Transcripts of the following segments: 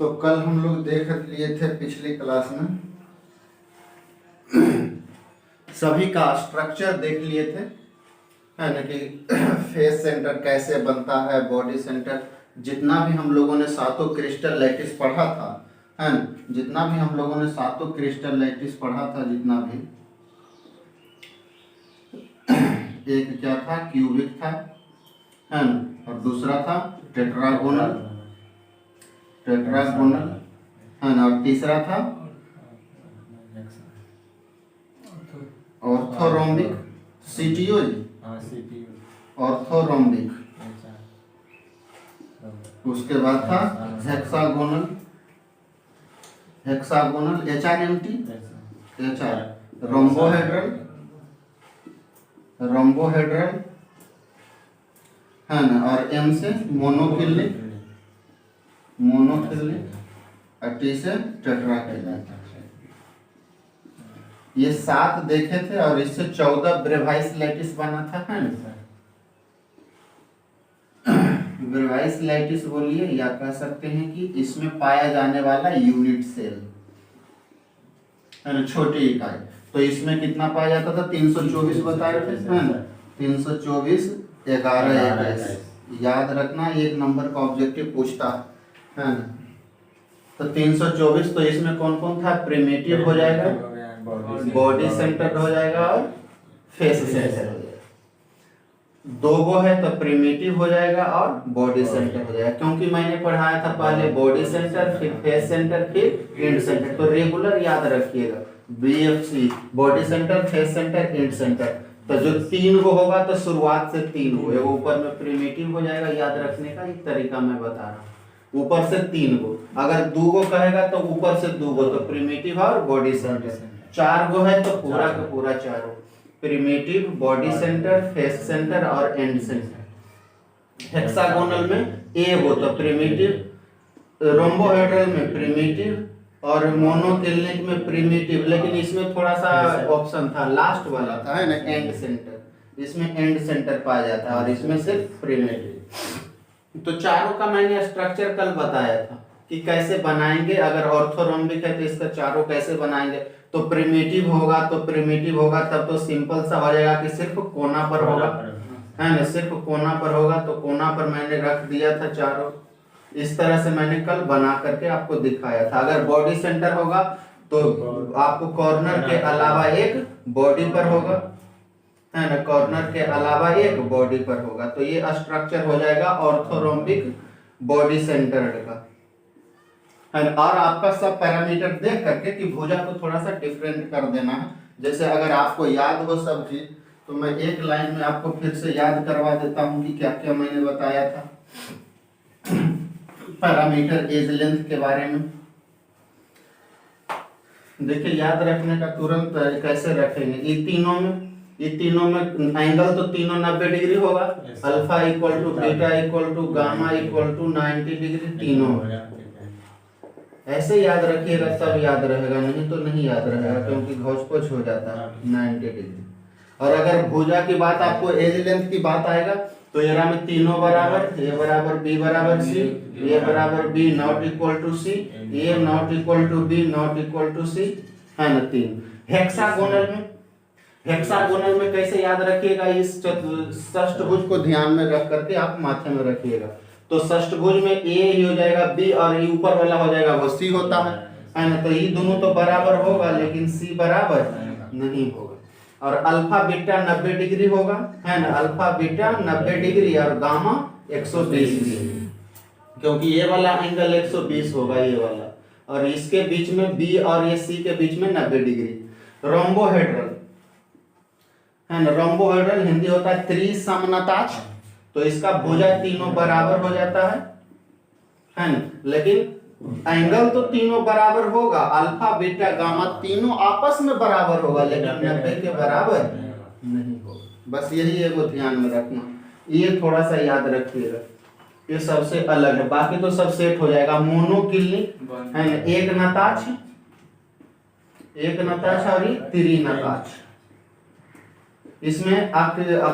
तो कल हम लोग देख लिए थे पिछली क्लास में सभी का स्ट्रक्चर देख लिए थे, है ना, कि फेस सेंटर कैसे बनता है, बॉडी सेंटर, जितना भी हम लोगों ने सातों क्रिस्टल लैटिस पढ़ा था, है ना, जितना भी हम लोगों ने सातों क्रिस्टल लैटिस पढ़ा था, जितना भी, एक क्या था, क्यूबिक था, है ना, और दूसरा था टेट्रागोनल, टेट्रागोनल, है ना, और तीसरा था ऑर्थोरोम्बिक, सीटीओ जी, ऑर्थोरोम्बिक। उसके बाद था hexagonal, hexagonal HRMT, HR, rhombohedral, rhombohedral, है ना, और M से मोनोकिलिक, मोनोकिलिक, और T से टेट्राकिलिक। ये 7 देखे थे और इससे 14 ब्रेवाइस लैटिस बना था, है ना। ब्रेवाइस लैटिस बोलिए या कह सकते हैं कि इसमें पाया जाने वाला यूनिट सेल, है ना, छोटी इकाई। तो इसमें कितना पाया जाता था, 324 बताए थे, है ना, 324, 11, 21। याद रखना, एक नंबर का ऑब्जेक्टिव पूछता है ना। तो 324, तो इसमें कौन कौन था, प्रिमिटिव हो जाएगा, बॉडी सेंटर हो जाएगा और फेस सेंटर हो जाएगा। 2 गो है तो प्रिमिटिव हो जाएगा और बॉडी सेंटर हो जाएगा, क्योंकि मैंने पढ़ाया था पहले बॉडी सेंटर, फिर फेस सेंटर, फिर एंड सेंटर। तो रेगुलर याद रखिएगा, BFC, body centre, face centre, and centre. तो जो 3 गो होगा तो शुरुआत से 3 गो, एगो ऊपर में प्रिमिटिव हो जाएगा। याद रखने का एक तरीका मैं बता रहा हूँ, ऊपर से 3 गो, अगर 2 गो कहेगा तो ऊपर से 2 गो, तो प्रिमिटिव और बॉडी सेंटर। 4 गो है तो पूरा का पूरा 4 primitive, body centre, face centre और एंड सेंटर। हेक्सागोनल में ए हो तो प्रिमिटिव, रोम्बोहेड्रल में प्रिमिटिव और मोनोकिलिक में प्रिमिटिव, लेकिन इसमें थोड़ा सा ऑप्शन था, लास्ट वाला था, है ना, एंड सेंटर। इसमें एंड सेंटर पाया जाता है और इसमें सिर्फ प्रिमिटिव। तो चारों का मैंने स्ट्रक्चर कल बताया था कि कैसे बनाएंगे। अगर ऑर्थोरोम्बिक है तो इसका चारों कैसे बनाएंगे। तो प्रिमिटिव होगा, तो प्रिमिटिव होगा तब तो सिंपल सा हो जाएगा कि सिर्फ कोना पर होगा, है ना, सिर्फ कोना पर होगा। तो कोना पर मैंने रख दिया था चारों, इस तरह से मैंने कल बना करके आपको दिखाया था। अगर बॉडी सेंटर होगा तो आपको कॉर्नर के अलावा एक बॉडी पर होगा, है ना, कॉर्नर के अलावा एक बॉडी पर होगा। तो ये स्ट्रक्चर हो जाएगा ऑर्थोरोम्बिक बॉडी सेंटर्ड का, है। और आपका सब पैरामीटर देख करके कि भुजा को थोड़ा सा डिफरेंट कर देना है। जैसे अगर आपको याद हो सब चीज, तो मैं एक लाइन में आपको फिर से याद करवा देता हूं कि क्या क्या मैंने बताया था पैरामीटर एज लेंथ के बारे में। देखिए, याद रखने का तुरंत कैसे रखेंगे, ये तीनों में एंगल तो तीनों 90 डिग्री होगा। Alpha equal to beta equal to gamma equal to 90 degree, तीनों ऐसे याद रखिएगा, सब याद रहेगा, नहीं तो नहीं याद रहेगा, क्योंकि घोच हो जाता है 90 डिग्री। और अगर भुजा की बात, आपको एज लेंथ की बात आएगा तो ये में तीनों बराबर, ये बराबर बी बराबर सी, ये बराबर B not equal to C, ये not equal to B not equal to C, है ना, 3। हेक्सागोनल में कैसे याद रखिएगा, इस षष्ठभुज को ध्यान में रख करके आप माथे में रखिएगा। तो षष्ठभुज में ए ही हो जाएगा बी और ये ऊपर वाला हो जाएगा वो सी होता है ना। तो ये दोनों तो बराबर होगा लेकिन सी बराबर नहीं होगा। और अल्फा बीटा 90 डिग्री होगा, है ना, अल्फा बीटा 90 डिग्री और गामा 120 डिग्री, क्योंकि ये वाला एंगल 120 होगा, ये वाला, और इसके बीच में बी और ये सी के बीच में 90 डिग्री। रोम्बोहेड्रल, है ना, रोम्बोहेड्रल हिंदी होता है त्रिसमनताज। तो इसका भुजा तीनों बराबर हो जाता है ना, लेकिन एंगल तो तीनों बराबर होगा, अल्फा बीटा गामा तीनों आपस में बराबर होगा, लेकिन 90 के बराबर नहीं होगा। बस यही एगो ध्यान में रखना, ये थोड़ा सा याद रखिएगा, ये सबसे अलग है, बाकी तो सब सेट हो जाएगा। मोनोकिलिक, है ना, एक नताज और त्रिनताज। इसमें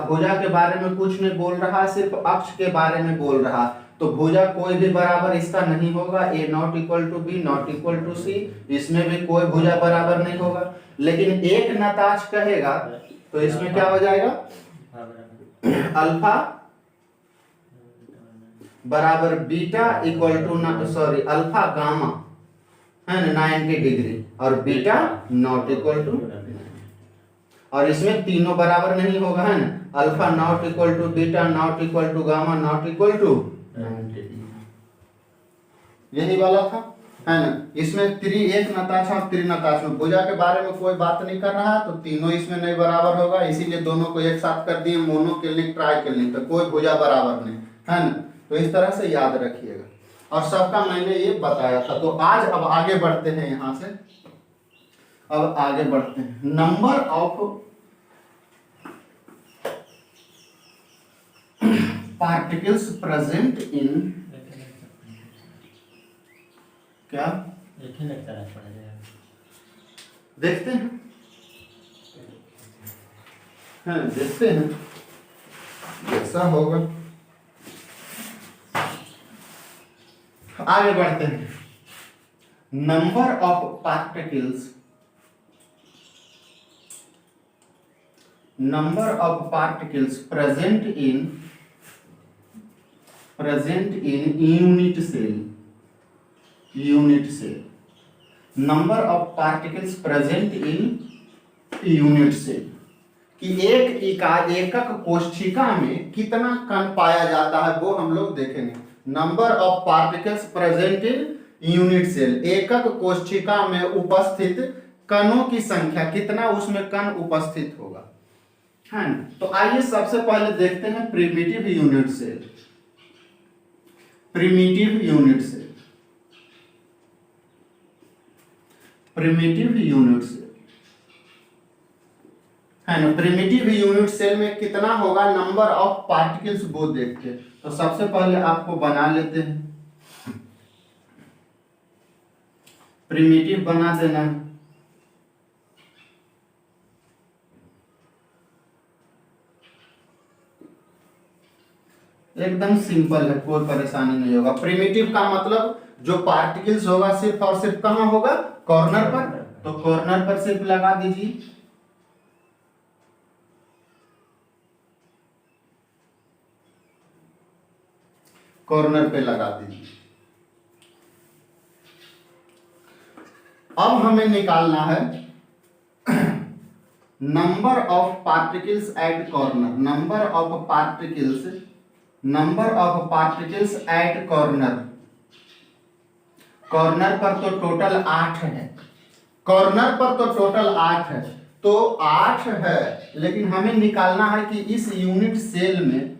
भुजा के बारे में कुछ नहीं बोल रहा, सिर्फ अक्ष के बारे में बोल रहा। तो भुजा कोई भी बराबर इसका नहीं होगा, A not equal to B not equal to C, इसमें भी कोई भुजा बराबर नहीं होगा। लेकिन एक नताज कहेगा तो इसमें क्या हो जाएगा, अल्फा बराबर beta equal to alpha gamma है ना 90 डिग्री और बीटा नॉट इक्वल टू, और इसमें तीनों बराबर नहीं होगा है ना, alpha not equal to beta not equal to gamma not equal to 90 degree, यही वाला था है ना। इसमें एक नताछ और त्रिनताछ में भुजा के बारे में कोई बात नहीं कर रहा है, तो तीनों इसमें नहीं बराबर होगा, इसीलिए दोनों को एक साथ कर दिए, मोनोक्लिनिक ट्राइक्लिनिक, तो कोई भुजा बराबर नहीं है ना। तो इस तरह से याद रखिएगा, और सबका मैंने ये बताया था। तो आज अब आगे बढ़ते हैं, यहां से अब आगे बढ़ते हैं। नंबर ऑफ पार्टिकल्स प्रेजेंट इन, क्या एक ही लेक्चर है पढ़ेगा, देखते हैं, हाँ देखते हैं कैसा होगा। आगे बढ़ते हैं। Number of particles, number of particles present in unit cell, unit cell, number of particles present in unit cell, कि एक इकाई एकक कोशिका में कितना कण पाया जाता है वो हम लोग देखेंगे। Number of particles present in unit cell, एकक कोशिका में उपस्थित कणों की संख्या, कितना उसमें कण उपस्थित होगा है ना। तो आइए सबसे पहले देखते हैं primitive unit cell, primitive unit cell, primitive unit cell है ना। प्रिमिटिव यूनिट सेल में कितना होगा नंबर ऑफ पार्टिकल्स वो देखते हैं। तो सबसे पहले आपको बना लेते हैं, प्रिमिटिव बना देना है। एकदम सिंपल है, कोई परेशानी नहीं होगा। प्रिमिटिव का मतलब जो पार्टिकल्स होगा सिर्फ और सिर्फ कहां होगा, कॉर्नर पर, तो कॉर्नर पर सिर्फ लगा दीजिए। कॉर्नर पे लगा दीजिए। अब हमें निकालना है number of particles at corner, number of particles, number of particles at corner. Corner पर तो टोटल 8 है, कॉर्नर पर तो टोटल 8 है, तो 8 है, लेकिन हमें निकालना है कि इस यूनिट सेल में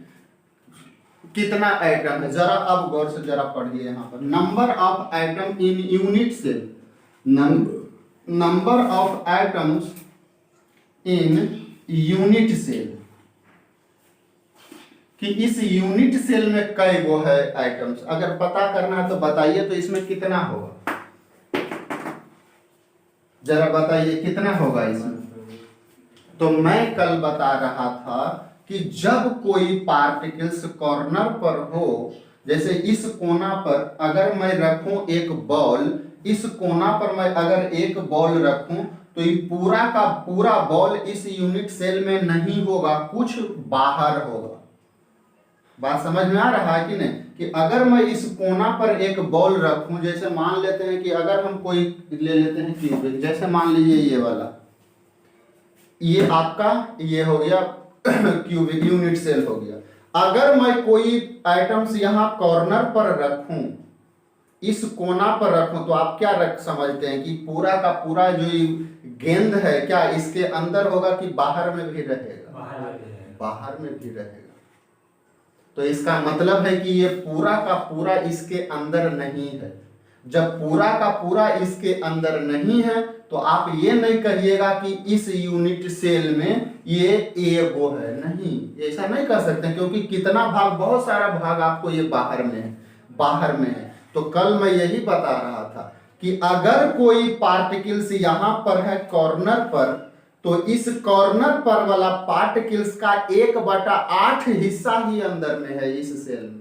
कितना एटम है। जरा अब गौर से जरा पढ़िए यहाँ पर, number of atom in unit cell, number of atoms in unit cell, कि इस यूनिट सेल में कई वो है एटम्स। अगर पता करना है तो बताइए, तो इसमें कितना होगा, जरा बताइए कितना होगा इसमें। तो मैं कल बता रहा था कि जब कोई पार्टिकल्स कॉर्नर पर हो, जैसे इस कोना पर अगर मैं रखूं एक बॉल, इस कोना पर मैं अगर एक बॉल रखूं, तो ये पूरा का पूरा बॉल इस यूनिट सेल में नहीं होगा, कुछ बाहर होगा। बात समझ में आ रहा है कि नहीं, कि अगर मैं इस कोना पर एक बॉल रखूं, जैसे मान लेते हैं कि अगर हम कोई ले लेते हैं क्यूबिक, जैसे मान लीजिए ये वाला, ये आपका ये हो गया क्यूबिक यूनिट सेल हो गया। अगर मैं कोई आइटम्स यहाँ कॉर्नर पर रखूं, इस कोना पर रखूं, तो आप क्या रख समझते हैं कि पूरा का पूरा जो गेंद है क्या इसके अंदर होगा कि बाहर में भी रहेगा, बाहर में भी रहेगा। तो इसका मतलब है कि ये पूरा का पूरा इसके अंदर नहीं है। जब पूरा का पूरा इसके अंदर नहीं है, तो आप ये नहीं कहिएगा कि इस यूनिट सेल में ये ए वो है, नहीं, ऐसा नहीं कर सकते, क्योंकि कितना भाग, बहुत सारा भाग आपको ये बाहर में है, बाहर में है। तो कल मैं यही बता रहा था कि अगर कोई पार्टिकल्स यहाँ पर है कॉर्नर पर, तो इस कॉर्नर पर वाला पार्टिकल्स का 1/8 हिस्सा ही अंदर में है इस सेल में।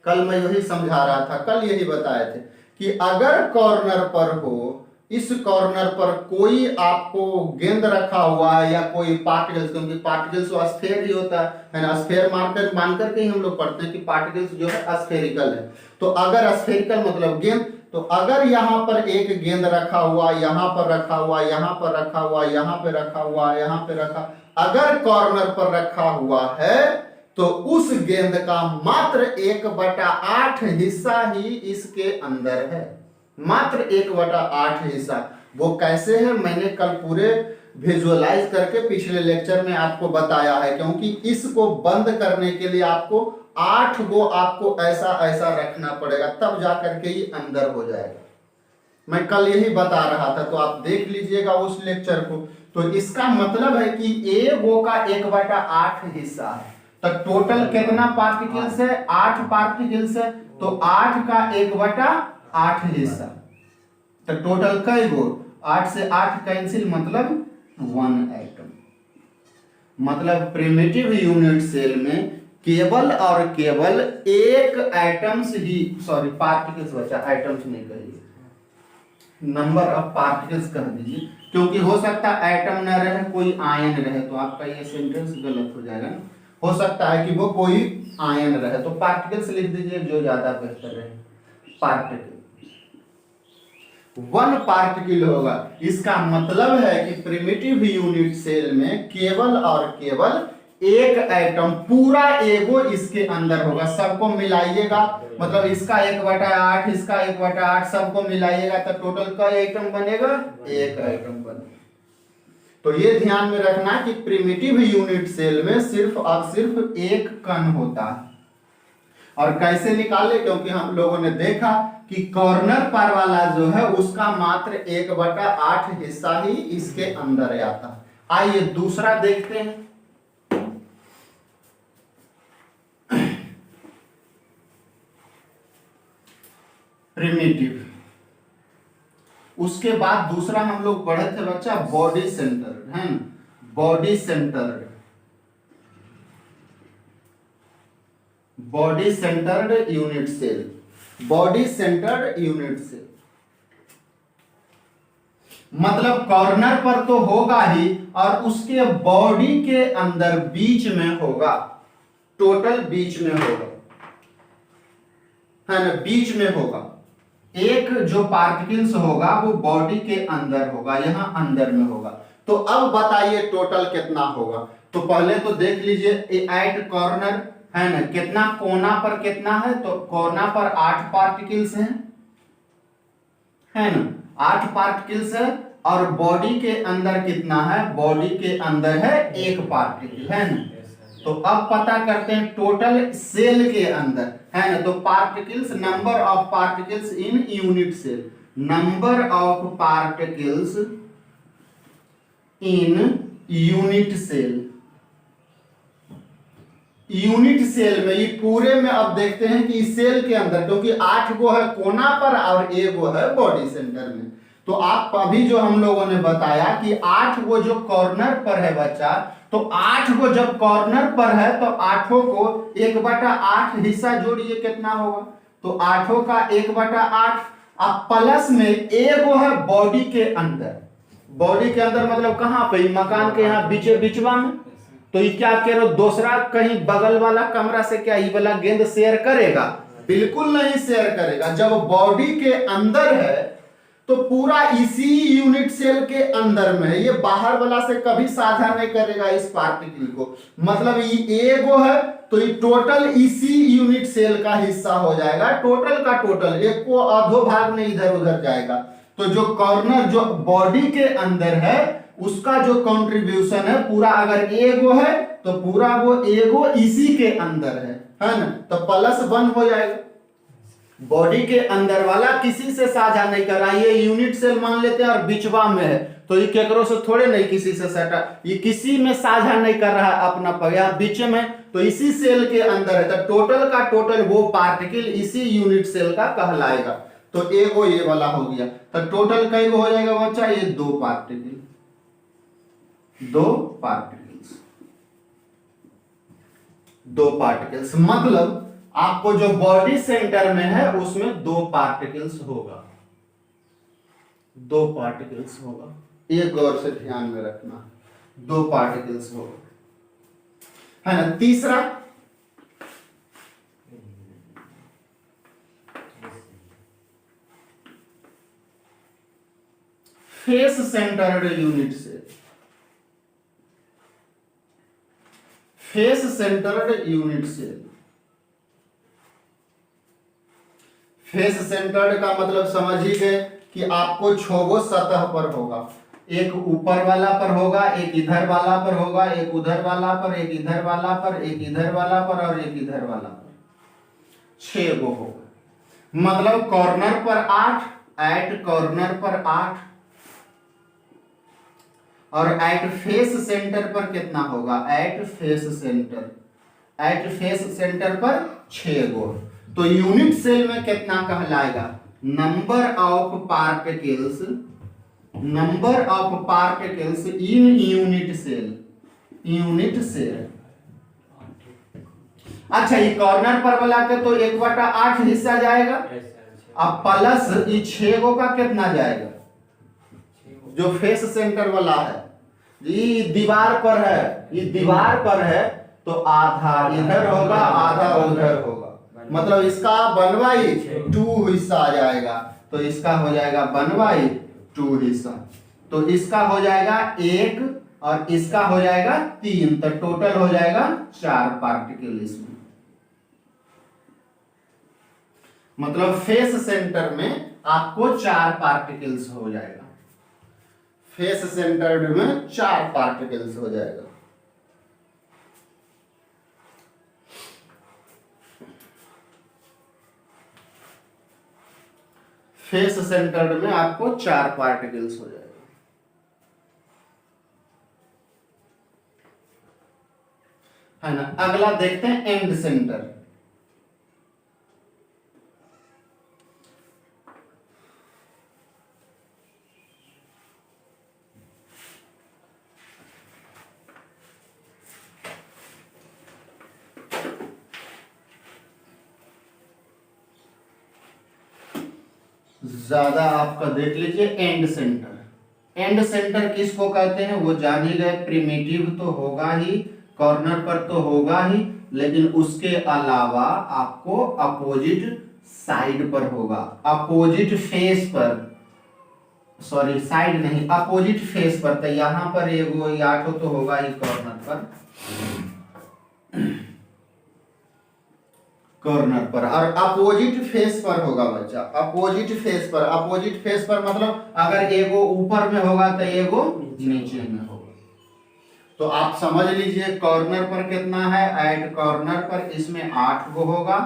कल मैं यही समझा रहा था, कल यही बताए थे कि अगर कॉर्नर पर हो, इस कॉर्नर पर कोई आपको गेंद रखा हुआ है या कोई पार्टिकल्स, क्योंकि पार्टिकल्स तो स्फेयर ही होता है ना, स्फेयर मानकर मानकर के ही हम लोग पढ़ते हैं कि पार्टिकल्स जो है स्फेरिकल है। तो अगर स्फेरिकल मतलब गेंद, तो अगर यहाँ पर एक गेंद रखा हुआ, यहाँ पर रखा हुआ, यहाँ पर रखा हुआ, यहाँ पे रखा हुआ, यहाँ पे रखा, अगर कॉर्नर पर रखा हुआ है तो उस गेंद का मात्र 1/8 हिस्सा ही इसके अंदर है, मात्र 1/8 हिस्सा। वो कैसे है मैंने कल पूरे विजुअलाइज करके पिछले लेक्चर में आपको बताया है, क्योंकि इसको बंद करने के लिए आपको 8 गो आपको ऐसा ऐसा रखना पड़ेगा, तब जाकर के ये अंदर हो जाएगा। मैं कल यही बता रहा था, तो आप देख लीजिएगा उस लेक्चर को। तो इसका मतलब है कि ए गो का 1/8 हिस्सा है। तो टोटल कितना पार्टिकल्स है? 8 पार्टिकल्स है। तो 8 का 1/8 हिस्सा, तो टोटल कई गो? 8 से 8 कैंसिल, मतलब 1 एटम। मतलब प्रिमिटिव यूनिट सेल में केवल और केवल एक एटम्स ही, सॉरी पार्टिकल्स बचा, एटम्स नहीं कहिए, नंबर ऑफ पार्टिकल्स कह दीजिए, क्योंकि हो सकता है एटम न रहे, कोई आयन रहे, तो आपका ये सेंटेंस गलत हो जाएगा ना। हो सकता है कि वो कोई आयन रहे, तो पार्टिकल्स लिख दीजिए जो ज्यादा बेहतर रहे। पार्टिकल 1 पार्टिकल होगा। इसका मतलब है कि प्रिमिटिव यूनिट सेल में केवल और केवल एक एटम, पूरा एगो इसके अंदर होगा। सबको मिलाइएगा, मतलब इसका 1/8, इसका 1/8, सबको मिलाइएगा तो टोटल का एटम बनेगा? एक एटम बनेगा। तो ये ध्यान में रखना कि प्रिमिटिव यूनिट सेल में सिर्फ और सिर्फ एक कण होता है। और कैसे निकाले? क्योंकि हम लोगों ने देखा कि कॉर्नर पर वाला जो है उसका मात्र 1/8 हिस्सा ही इसके अंदर आता है। आइए दूसरा देखते हैं। प्रिमिटिव, उसके बाद दूसरा हम लोग पढ़े थे बच्चा बॉडी सेंटर्ड, है ना? Body centred, body centred unit cell, body centred unit cell मतलब कॉर्नर पर तो होगा ही और उसके बॉडी के अंदर बीच में होगा, टोटल बीच में होगा, है ना? बीच में होगा। एक जो पार्टिकल्स होगा वो बॉडी के अंदर होगा, यहां अंदर में होगा। तो अब बताइए टोटल कितना होगा? तो पहले तो देख लीजिए एट कॉर्नर, है ना? कितना कोना पर कितना है? तो कोना पर 8 पार्टिकल्स हैं, है ना? 8 पार्टिकल्स है। और बॉडी के अंदर कितना है? बॉडी के अंदर है 1 पार्टिकल, है ना? तो अब पता करते हैं टोटल सेल के अंदर, है ना? तो particles, number of particles in unit cell, number of particles in unit cell, unit cell में, ये पूरे में अब देखते हैं कि इस सेल के अंदर, क्योंकि 8 गो है कोना पर और 1 गो है बॉडी सेंटर में। तो आप अभी जो हम लोगों ने बताया कि 8 गो जो कॉर्नर पर है बच्चा, तो 8 गो जब कॉर्नर पर है तो 8 को 1/8 हिस्सा जोड़िए, कितना होगा? तो 8 का 1/8, अब प्लस में 1 गो है बॉडी के अंदर। बॉडी के अंदर मतलब कहां पे? मकान के यहाँ बीचे बीचवा में। तो ये क्या कह रहे हो? दूसरा कहीं बगल वाला कमरा से क्या ये वाला गेंद शेयर करेगा? बिल्कुल नहीं शेयर करेगा। जब बॉडी के अंदर है तो पूरा इसी यूनिट सेल के अंदर में है, ये बाहर वाला से कभी साझा नहीं करेगा इस पार्टिकल को। मतलब ये एगो है तो ये टोटल इसी यूनिट सेल का हिस्सा हो जाएगा, टोटल का टोटल, एक को आधो भाग में इधर उधर जाएगा। तो जो कॉर्नर जो बॉडी के अंदर है उसका जो कंट्रीब्यूशन है पूरा, अगर एगो है तो पूरा वो एगो इसी के अंदर है ना? तो +1 हो जाएगा। बॉडी के अंदर वाला किसी से साझा नहीं कर रहा, ये यूनिट सेल मान लेते हैं और बीचवा में है, तो ये केकरो से थोड़े नहीं किसी से सटा, ये किसी में साझा नहीं कर रहा है अपना पगया बीच में, तो इसी सेल के अंदर है। तो टोटल का टोटल वो पार्टिकल इसी यूनिट सेल का कहलाएगा। तो एगो ये वाला हो गया, तो टोटल कई गो हो जाएगा बच्चा? ये 2 पार्टिकल, 2 पार्टिकल्स, 2 पार्टिकल्स। मतलब आपको जो बॉडी सेंटर में है उसमें 2 पार्टिकल्स होगा, 2 पार्टिकल्स होगा, ये गौर से ध्यान में रखना, 2 पार्टिकल्स होगा, है ना। तीसरा face centred unit cell, face centred unit cell. Face centred का मतलब समझ ही गए कि आपको 6 गो सतह पर होगा, एक ऊपर वाला पर होगा, एक इधर वाला पर होगा, एक उधर वाला पर, एक इधर वाला पर, एक इधर वाला पर और एक इधर वाला पर, 6 गो होगा। मतलब कॉर्नर पर 8, एट कॉर्नर पर 8 और एट फेस सेंटर पर कितना होगा, at face centre, at face centre पर 6 गो। तो यूनिट सेल में कितना कहलाएगा, number of particles, number of particles in unit cell, unit cell. अच्छा, ये कॉर्नर पर वाला के तो 1/8 हिस्सा जाएगा, अब प्लस ये 6 गो का कितना जाएगा, जो फेस सेंटर वाला है, ये दीवार पर है, ये दीवार पर है तो आधा इधर होगा आधा उधर होगा, मतलब इसका 1/2 हिस्सा आ जाएगा, तो इसका हो जाएगा 1/2 हिस्सा, तो इसका हो जाएगा 1 और इसका हो जाएगा 3, तो टोटल हो जाएगा 4 पार्टिकल इसमें। मतलब फेस सेंटर में आपको 4 पार्टिकल्स हो जाएगा, फेस सेंटर में 4 पार्टिकल्स हो जाएगा। फेस सेंटर में आपको 4 पार्टिकल्स हो जाएगा, है ना। अगला देखते हैं एंड सेंटर। ज्यादा आपका देख लीजिए एंड सेंटर। एंड सेंटर किसको कहते हैं वो जान ही गए, प्रिमिटिव तो होगा ही, कॉर्नर पर तो होगा ही, लेकिन उसके अलावा आपको अपोजिट साइड पर होगा, अपोजिट फेस पर, सॉरी साइड नहीं, अपोजिट फेस पर। तो यहां पर एगो 8 तो होगा ही कॉर्नर पर, कॉर्नर पर, और अपोजिट फेस पर होगा बच्चा, अपोजिट फेस पर। अपोजिट फेस पर मतलब अगर एगो ऊपर में होगा तो एगो नीचे में होगा। तो आप समझ लीजिए कॉर्नर पर कितना है, एट कॉर्नर पर इसमें 8 गो होगा,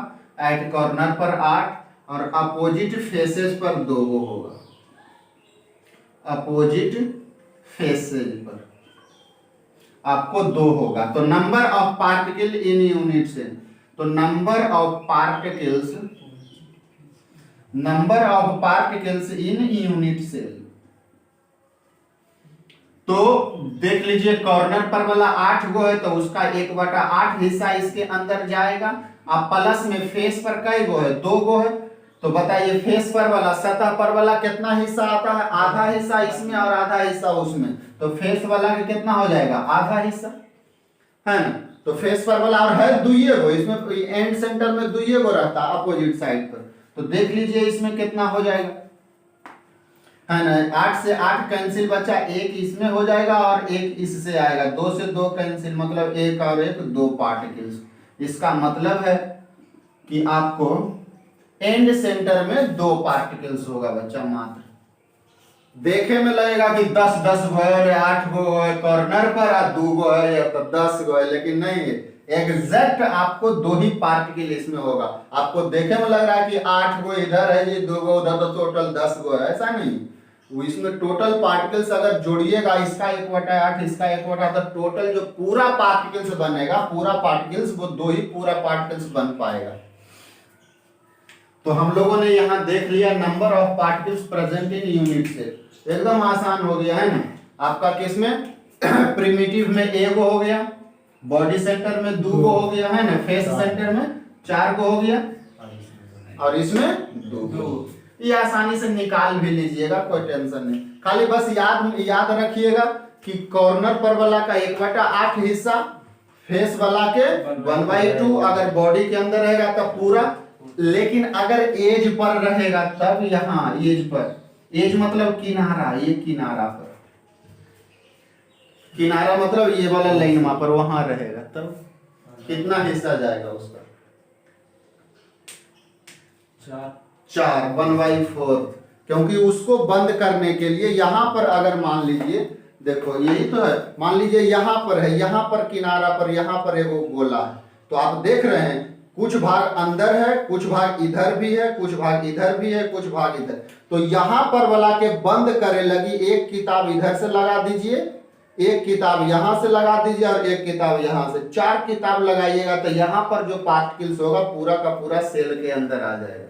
एट कॉर्नर पर 8 और अपोजिट फेसेस पर 2 गो होगा, अपोजिट फेसेस पर आपको 2 होगा। तो number of particle in unit cell, तो number of particles, number of particles in unit cell. तो देख लीजिए कॉर्नर पर वाला 8 गो है तो उसका 1/8 हिस्सा इसके अंदर जाएगा। अब प्लस में फेस पर कई गो है, 2 गो है, तो बताइए फेस पर वाला, सतह पर वाला कितना हिस्सा आता है, आधा हिस्सा इसमें और आधा हिस्सा उसमें, तो फेस वाला का कितना हो जाएगा, आधा हिस्सा, है ना। तो फेस पर वाला और है 2 गो, इसमें एंड सेंटर में 2 गो रहता है अपोजिट साइड पर, तो देख लीजिए इसमें कितना हो जाएगा, है ना। 8 से 8 कैंसिल बचा, 1 इसमें हो जाएगा और 1 इससे आएगा, 2 से 2 कैंसिल, मतलब 1 और 1 2 पार्टिकल्स। इसका मतलब है कि आपको एंड सेंटर में 2 पार्टिकल्स होगा बच्चा मात्र। देखे में लगेगा कि 10 गो है, 8 गो है कॉर्नर पर और 2 गो है या तो 10 गो है, लेकिन नहीं है, एग्जैक्ट आपको 2 ही पार्टिकल इसमें होगा। आपको देखे में लग रहा है कि 8 गो इधर है, ये 2 गो उधर, तो टोटल 10 गो है, ऐसा नहीं। वो इसमें टोटल पार्टिकल्स अगर जोड़िएगा, इसका 1/8 इसका 1/8, तो टोटल जो पूरा पार्टिकल्स बनेगा, पूरा पार्टिकल्स वो 2 ही पूरा पार्टिकल्स बन पाएगा। तो हम लोगों ने यहाँ देख लिया number of particles present in unit cell, एकदम आसान हो गया है ना। आपका किसमें प्रिमिटिव में 1 गो हो गया, बॉडी सेंटर में 2 गो हो गया, है ना, फेस सेंटर में 4 को हो गया और इसमें और इसमें 2। ये आसानी से निकाल भी लीजिएगा, कोई टेंशन नहीं। खाली बस याद रखिएगा कि कॉर्नर पर वाला का 1/8 हिस्सा, फेस वाला के 1/2, अगर बॉडी के अंदर रहेगा तब पूरा, लेकिन अगर एज पर रहेगा तब यहाँ एज पर, एज मतलब किनारा, ये किनारा पर, किनारा मतलब ये वाला लाइन वहां पर, वहां रहेगा तब कितना हिस्सा जाएगा उसका? 4, 1/4। क्योंकि उसको बंद करने के लिए यहाँ पर अगर मान लीजिए, देखो यही तो है, मान लीजिए यहाँ पर है, यहाँ पर किनारा पर, यहाँ पर एक गोला है, तो आप देख रहे हैं कुछ भाग अंदर है, कुछ भाग इधर भी है, कुछ भाग इधर भी है, कुछ भाग इधर। तो यहाँ पर वाला के बंद करे लगी एक किताब इधर से लगा दीजिए, एक किताब यहाँ से लगा दीजिए और एक किताब यहाँ से, 4 किताब लगाइएगा तो यहाँ पर जो पार्टिकल्स होगा पूरा का पूरा सेल के अंदर आ जाएगा।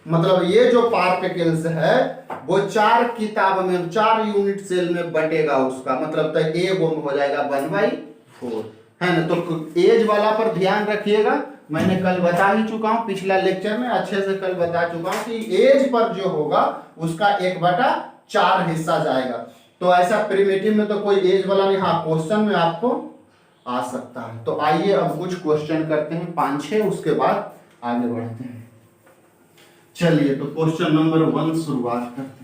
मतलब ये जो पार्टिकल्स है वो 4 किताब में, 4 यूनिट सेल में बटेगा उसका, मतलब तो ए वो हो जाएगा 1/4, है ना। तो एज वाला पर ध्यान रखिएगा, मैंने कल बता ही चुका हूं, पिछला लेक्चर में अच्छे से कल बता चुका हूं कि एज पर जो होगा उसका 1/4 हिस्सा जाएगा। तो ऐसा प्रिमिटिव में तो कोई एज वाला नहीं, हाँ क्वेश्चन में आपको आ सकता है। तो आइए अब कुछ क्वेश्चन करते हैं 5-6, उसके बाद आगे बढ़ते हैं। चलिए तो क्वेश्चन नंबर 1 शुरुआत करते हैं।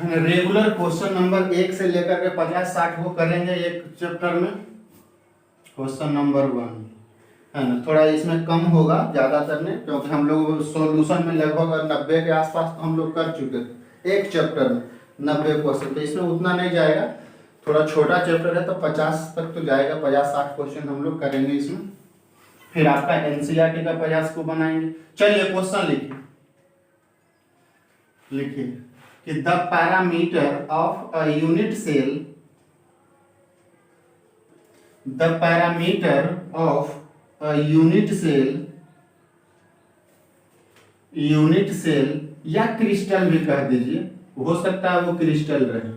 रेगुलर क्वेश्चन नंबर 1 से लेकर के 50-60 को करेंगे एक चैप्टर में। क्वेश्चन नंबर 1 है ना, थोड़ा इसमें कम होगा ज्यादातर में, क्योंकि हम लोग सॉल्यूशन में लगभग 90 के आसपास हम लोग कर चुके थे एक चैप्टर में 90 क्वेश्चन, तो इसमें उतना नहीं जाएगा, थोड़ा छोटा चैप्टर है तो 50 तक तो जाएगा, 50-60 क्वेश्चन हम लोग करेंगे इसमें, फिर आपका एनसीईआरटी का 50 को बनाएंगे। चलिए क्वेश्चन लिखिए कि the parameter of a unit cell, the parameter of a unit cell या क्रिस्टल भी कह दीजिए, हो सकता है वो क्रिस्टल रहे।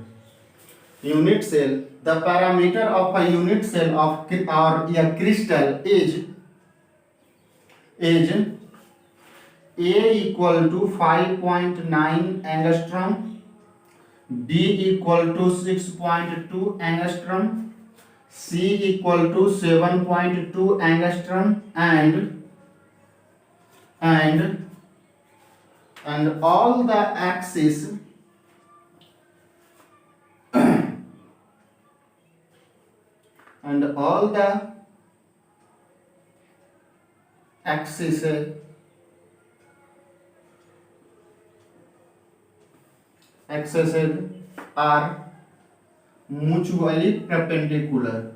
Unit cell, the parameter of a unit cell of और या crystal is A equal to 5.9 angstrom, B equal to 6.2 angstrom, C equal to 7.2 angstrom, and all the axes and all the axes are mutually perpendicular,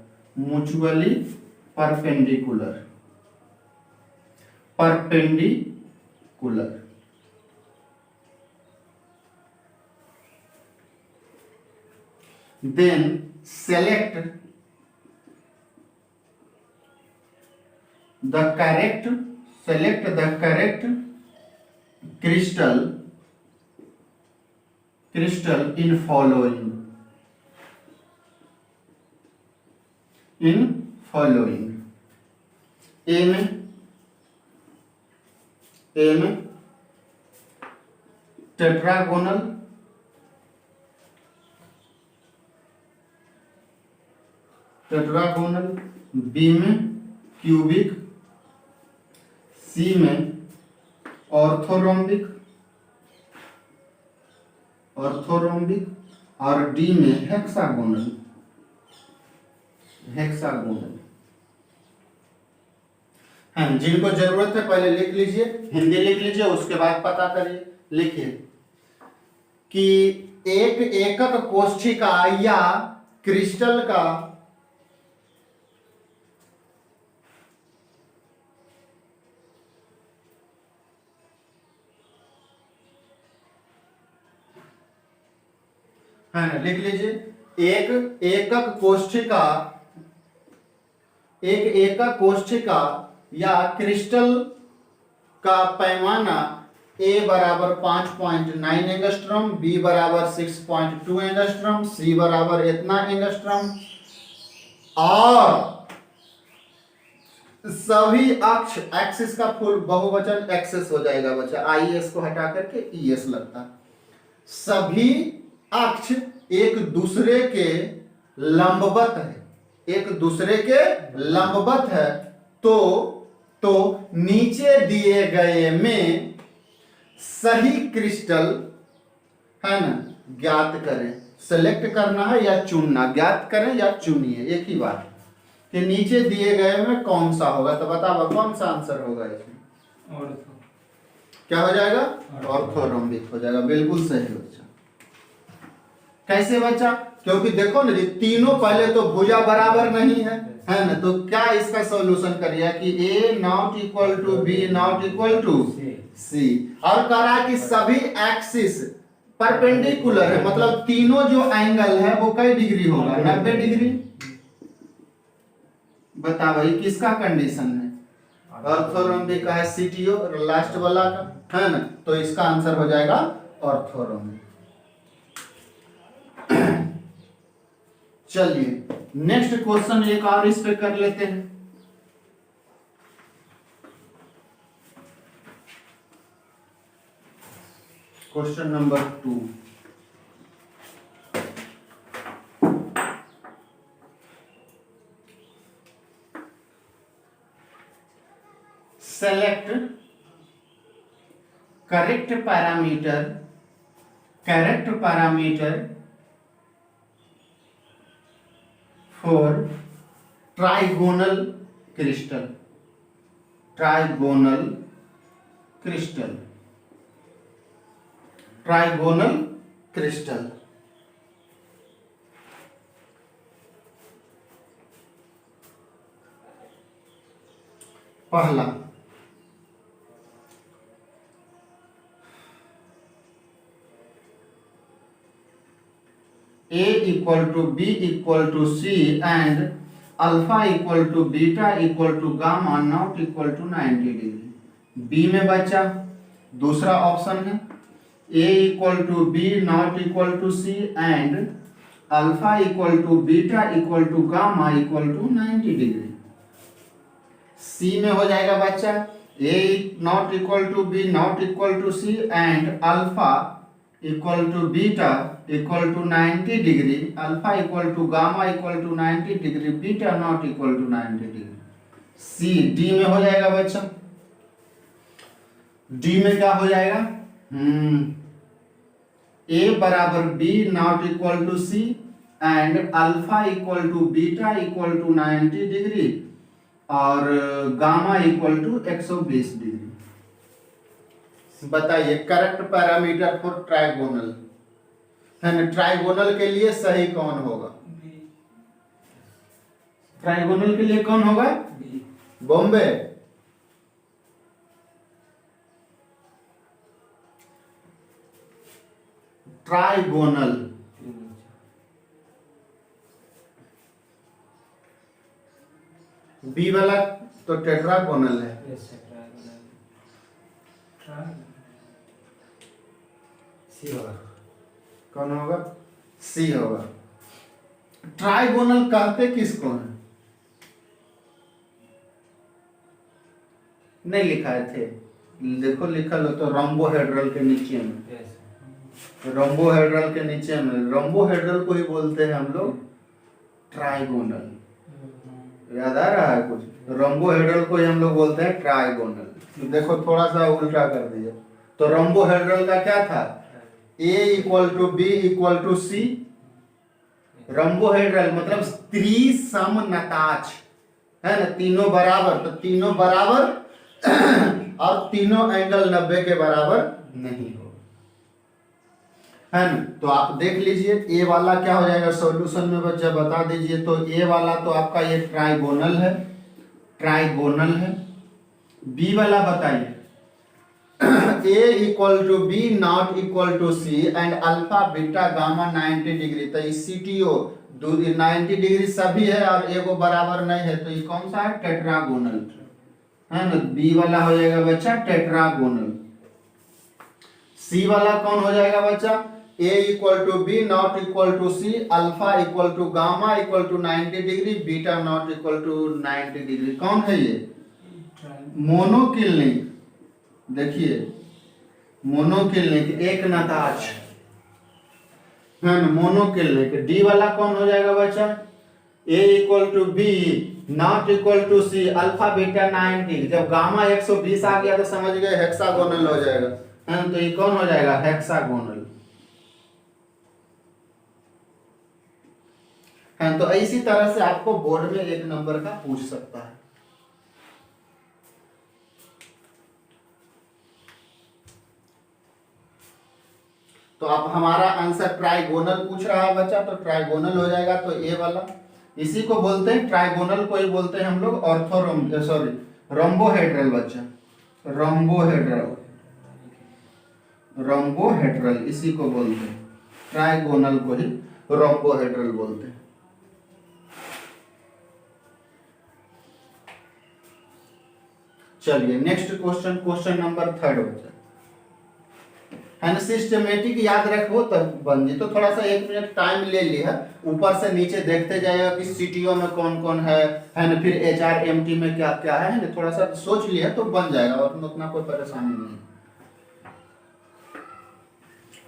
then select the correct crystal in following. A में tetragonal, B में cubic, सी में orthorhombic और D में hexagonal. हाँ, जिनको जरूरत है पहले लिख लीजिए, हिंदी लिख लीजिए, उसके बाद पता करिए। लिखिए कि एक एकक कोष्ठिका या क्रिस्टल का है ना, लिख लीजिए, एक एकक कोष्ठिका या क्रिस्टल का पैमाना ए बराबर 5.9 एंगस्ट्रॉम, बी बराबर 6.2 एंगस्ट्रॉम, सी बराबर इतना एंगस्ट्रॉम, और सभी अक्ष, एक्सिस का फुल बहुवचन एक्सेस हो जाएगा बच्चा, आईएस को हटा करके ईएस लगता। सभी अक्ष एक दूसरे के लंबवत है, एक दूसरे के लंबवत है, तो नीचे दिए गए में सही क्रिस्टल है ना ज्ञात करें। सेलेक्ट करना है या चुनना, ज्ञात करें या चुनिए, एक ही बात कि नीचे दिए गए में कौन सा होगा। तो बताओ कौन सा आंसर होगा इसमें? ऑर्थो। क्या हो जाएगा? ऑर्थोरोम्बिक हो जाएगा। बिल्कुल सही बच्चा। कैसे बच्चा? क्योंकि देखो ना, तीनों पहले तो भुजा बराबर नहीं है ना, तो क्या इसका सॉल्यूशन करिए कि A not equal to B not equal to C, और कह रहा है कि सभी एक्सिस परपेंडिकुलर है, मतलब तीनों जो एंगल है वो कई डिग्री होगा? 90 डिग्री। बता भाई किसका कंडीशन है? ऑर्थोरोम्बिक का है, सीटीओ लास्ट वाला का है ना, तो इसका आंसर हो जाएगा ऑर्थोरोम्बिक। चलिए नेक्स्ट क्वेश्चन एक और इस पे कर लेते हैं। Question number 2, select correct parameter for trigonal crystal, trigonal crystal। पहला A equal to B equal to C and alpha equal to beta equal to gamma not equal to 90 degree. B में बच्चा दूसरा ऑप्शन है A equal to B not equal to C and alpha equal to beta equal to gamma equal to 90 degree. C में हो जाएगा बच्चा A not equal to B not equal to C and alpha equal to beta equal to 90 degree, alpha equal to gamma equal to 90 degree, beta not equal to 90 degree. C D में हो जाएगा बच्चा। D में क्या हो जाएगा? A बराबर B not equal to C and alpha equal to beta equal to 90 degree और गामा इक्वल टू 120 डिग्री। बताइए करेक्ट पैरामीटर फॉर ट्राइगोनल है ना, ट्राइगोनल के लिए सही कौन होगा? ट्राइगोनल के लिए कौन होगा? बॉम्बे। ट्राइगोनल बी वाला तो टेट्रागोनल है। सी होगा। कौन होगा? सी होगा। ट्राइगोनल कहते किसको है? नहीं लिखा थे, देखो लिखा लो तो रोम्बोहेड्रल के नीचे में, रोम्बोहेड्रल के नीचे में, रोम्बोहेड्रल को ही बोलते हैं हम लोग ट्राइगोनल। याद आ रहा है कुछ? रोम्बोहेड्रल को ही हम लोग बोलते हैं ट्राइगोनल। देखो थोड़ा सा उल्टा कर दिया, तो रोम्बोहेड्रल का क्या था? A equal to B equal to C. Rhombohedral मतलब त्रिसमनताज है ना, तीनों बराबर, तो तीनों बराबर और तीनों एंगल 90 के बराबर नहीं हो, है ना। तो आप देख लीजिए ए वाला क्या हो जाएगा सॉल्यूशन में बच्चा बता दीजिए। तो ए वाला तो आपका ये ट्राइगोनल है, ट्राइगोनल है। बी वाला बताइए A equal to B not equal to C and alpha beta gamma 90 degree. तो इस सीटीओ 90 डिग्री सभी है और एगो बराबर नहीं है, तो ये कौन सा है? टेट्रागोनल है ना। बी वाला हो जाएगा बच्चा टेट्रागोनल। सी वाला कौन हो जाएगा बच्चा, A equal to B not equal to C, alpha equal to gamma equal to 90 degree, beta not equal to 90 degree. कौन है ये, मोनोक्लिनिक। देखिए मोनोक्लिनिक एक नताज है ना, मोनोक्लिनिक। डी वाला कौन हो जाएगा बच्चा, A equal to B not equal to C, alpha beta 90। जब गामा 120 आ गया तो समझ गए हेक्सागोनल हो जाएगा, है ना। तो ये कौन हो जाएगा, हेक्सागोनल है। तो इसी तरह से आपको बोर्ड में एक नंबर का पूछ सकता है। तो अब हमारा आंसर ट्राइगोनल पूछ रहा है बच्चा, तो ट्राइगोनल हो जाएगा। तो ए वाला, इसी को बोलते हैं ट्राइगोनल को ही बोलते हैं हम लोग रोम्बोहेड्रल बच्चा, रोम्बोहेड्रल इसी को बोलते हैं, ट्राइगोनल को ही रोम्बोहेड्रल बोलते हैं। चलिए नेक्स्ट क्वेश्चन, क्वेश्चन नंबर 3 बच्चा है ना। सिस्टमेटिक याद रखो तब बन जी। तो थोड़ा सा 1 मिनट टाइम ले लिया, ऊपर से नीचे देखते जाएगा कि सीटीओ में कौन कौन है ना, फिर एचआरएमटी में क्या क्या है ना, थोड़ा सा सोच लिया तो बन जाएगा और उतना कोई परेशानी नहीं।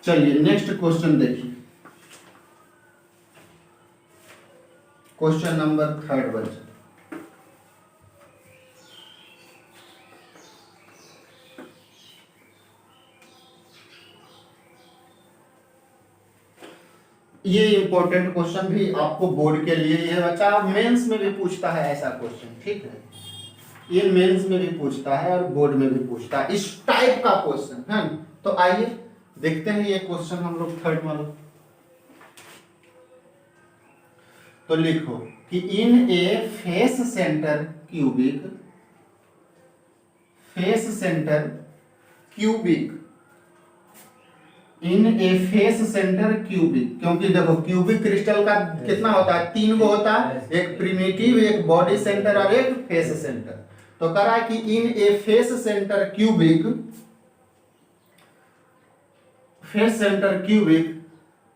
चलिए नेक्स्ट क्वेश्चन देखिए, क्वेश्चन नंबर 3 बच्चा। ये इंपॉर्टेंट क्वेश्चन भी आपको बोर्ड के लिए ये बच्चा मेंस में भी पूछता है ऐसा क्वेश्चन, ठीक है। ये मेंस में भी पूछता है और बोर्ड में भी पूछता है इस टाइप का क्वेश्चन है। तो आइए देखते हैं ये क्वेश्चन हम लोग 3rd वाला। तो लिखो कि in a face centre cubic, in a face centre cubic, क्योंकि देखो क्यूबिक क्रिस्टल का कितना होता है, 3 गो होता है, एक प्रिमिटिव, एक बॉडी सेंटर और एक फेस सेंटर। तो कह रहा है कि in a face centre cubic,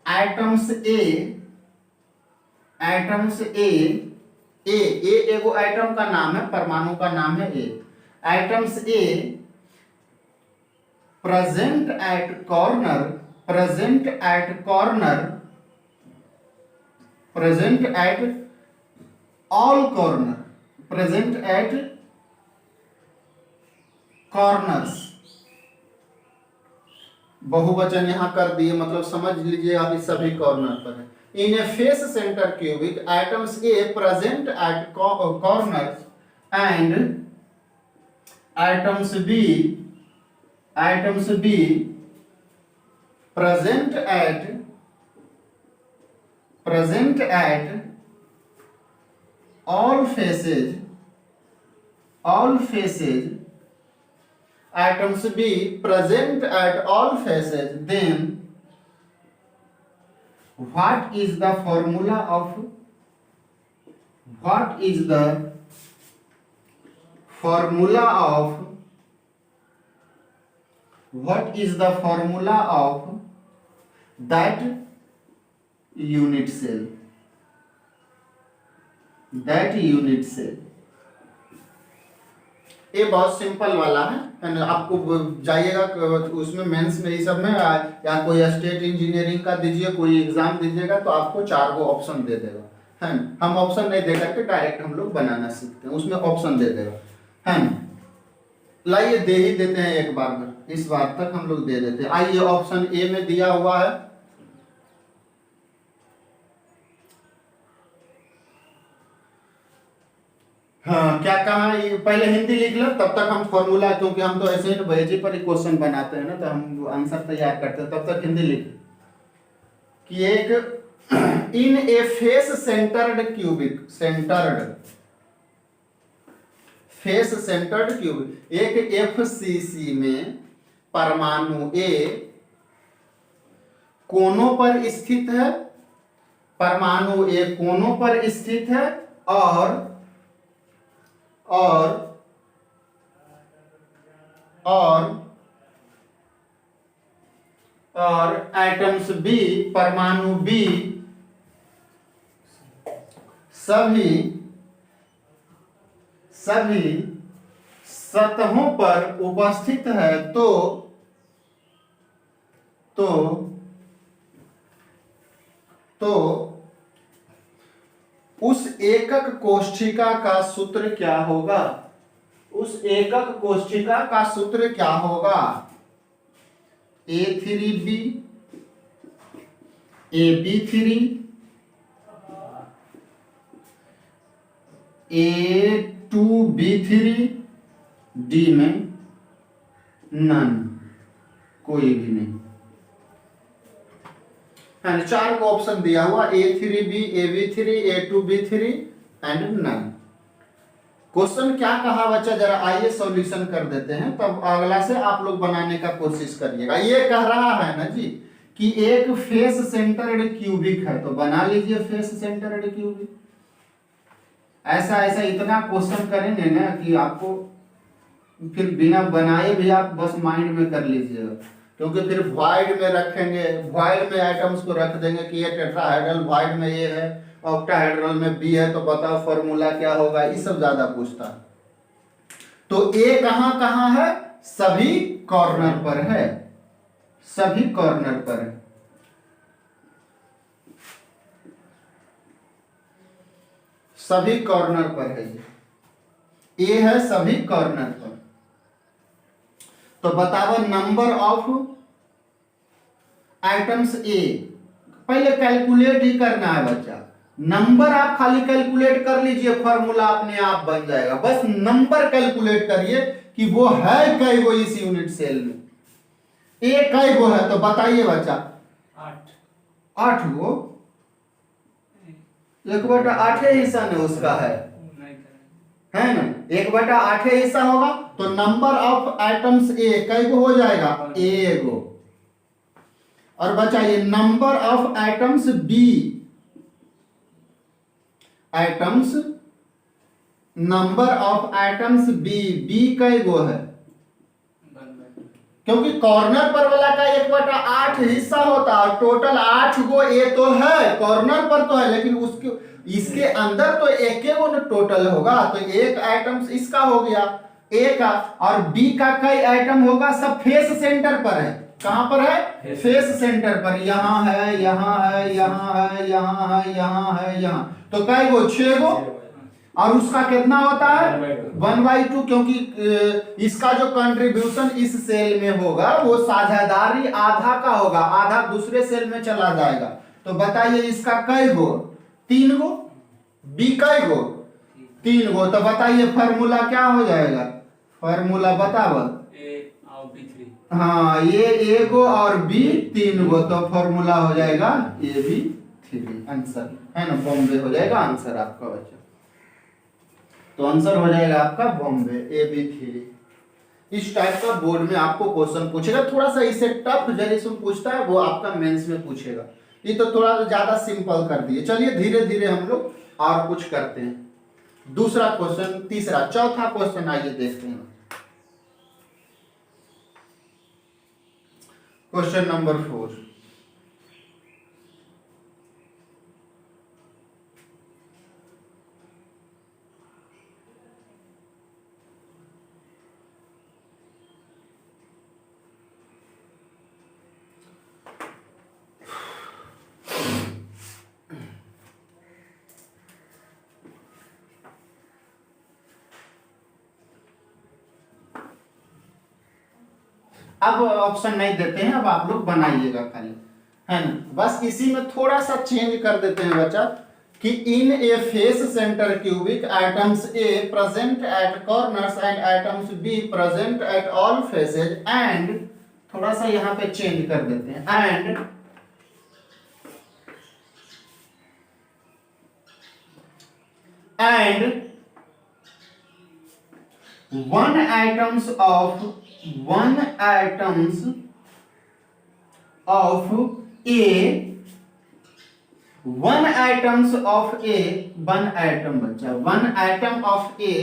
atoms A एगो एटम का नाम है, परमाणु का नाम है A. Atoms A present at corner corners, बहुवचन यहां कर दिए, मतलब समझ लीजिए आप इस सभी कॉर्नर पर है। In a face centre cubic atoms A present at corners and atoms B present at all faces, atoms B present at all faces, then what is the formula of that unit cell? ये बहुत simple वाला है ना। आपको जाइएगा उसमें mains में ये सब में, या कोई स्टेट इंजीनियरिंग का दीजिए, कोई एग्जाम दीजिएगा तो आपको 4 गो ऑप्शन दे देगा, है ना। हम ऑप्शन नहीं दे करके डायरेक्ट हम लोग बनाना सीखते हैं, उसमें ऑप्शन दे देगा, है ना। लाइए दे ही देते हैं एक बार में, इस बार तक हम लोग दे देते हैं। आइए ऑप्शन ए में दिया हुआ है, हाँ क्या कहा, ये पहले हिंदी लिख लो तब तक हम फॉर्मूला, क्योंकि हम तो ऐसे ही भेजी पर ही क्वेश्चन बनाते हैं ना, तो हम आंसर तैयार करते हैं, तब तक हिंदी लिख कि एक इन ए फेस सेंटर्ड क्यूबिक, एक एफसीसी में परमाणु ए कोनों पर स्थित है, परमाणु ए कोनों पर स्थित है और और एटम्स बी, परमाणु बी सभी सतहों पर उपस्थित है तो उस एकक कोष्ठिका का सूत्र क्या होगा? उस एकक कोष्ठिका का सूत्र क्या होगा? A3B, AB3, A2B3, डी में नन, कोई भी नहीं है। चार को ऑप्शन दिया हुआ A3B, AB3, A2B3 and none. Question क्या कहा बच्चा, जरा आइए सॉल्यूशन कर देते हैं, तब अगला से आप लोग बनाने का कोशिश करिएगा। ये कह रहा है ना जी कि एक फेस सेंटर्ड क्यूबिक है, तो बना लीजिए फेस सेंटर्ड क्यूबिक। ऐसा ऐसा इतना क्वेश्चन करेंगे ना कि आपको फिर बिना बनाए भी आप बस माइंड में कर लीजिएगा, क्योंकि फिर वॉइड में रखेंगे, वॉइड में आइटम्स को रख देंगे कि ये टेट्राहेड्रल, वॉइड में ये है, ऑक्टाहेड्रल में बी है, तो बताओ फॉर्मूला क्या होगा, ये सब ज्यादा पूछता है। तो ए कहां कहां है? सभी कॉर्नर पर है, सभी कॉर्नर पर है। सभी कॉर्नर पर है, ये है सभी कॉर्नर पर। तो बताओ नंबर ऑफ आइटम्स ए, पहले कैलकुलेट ही करना है बच्चा। नंबर आप खाली कैलकुलेट कर लीजिए, फॉर्मूला अपने आप बन जाएगा। बस नंबर कैलकुलेट करिए कि वो है कई गो इस यूनिट सेल में, ए कई गो है, तो बताइए बच्चा। 8 गो, 1/8 हिस्सा ने उसका है ना, 1/8 हिस्सा होगा, तो नंबर ऑफ आइटम्स ए कई गो हो जाएगा? ए गो। और बचाइए number of items B, number of items B, B कई गो है? क्योंकि कॉर्नर पर वाला का 1/8 हिस्सा होता है, टोटल 8 गो ए तो है, कॉर्नर पर तो है, लेकिन उसके इसके अंदर तो एक गो टोटल होगा, तो एक आइटम इसका हो गया ए का, और बी का कई आइटम होगा? सब फेस सेंटर पर है। कहां पर है? फेस सेंटर पर। यहां है, यहां है, यहां है, यहां है, यहां है, यहां, तो कई गो? 6 गो। और उसका कितना होता है? 1/2, क्योंकि इसका जो कंट्रीब्यूशन इस सेल में होगा वो साझेदारी आधा का होगा, आधा दूसरे सेल में चला जाएगा। तो बताइए इसका कई गो? 3 गो। बी कई गो? 3 गो। तो बताइए फॉर्मूला क्या हो जाएगा? फॉर्मूला बताओ। हाँ, ये ए गो और बी 3 गो, तो फॉर्मूला हो जाएगा AB3। आंसर है ना, बॉम्बे हो जाएगा आंसर आपका बच्चा। तो आंसर हो जाएगा आपका बॉम्बे, AB3। इस टाइप का बोर्ड में आपको क्वेश्चन पूछेगा, थोड़ा सा इसे टफ जरिए पूछता है, वो आपका मेंस में पूछेगा। ये तो थोड़ा ज्यादा सिंपल कर दिए। चलिए धीरे धीरे हम लोग और कुछ करते हैं। दूसरा क्वेश्चन, तीसरा, चौथा क्वेश्चन आइए देखते हैं। Question number 4। अब ऑप्शन नहीं देते हैं, अब आप लोग बनाइएगा खाली, है ना। बस इसी में थोड़ा सा चेंज कर देते हैं बच्चा कि in a face centre cubic items A present at corners and items B present at all faces and, थोड़ा सा यहां पे चेंज कर देते हैं, and one items of one item बच्चा, one item of A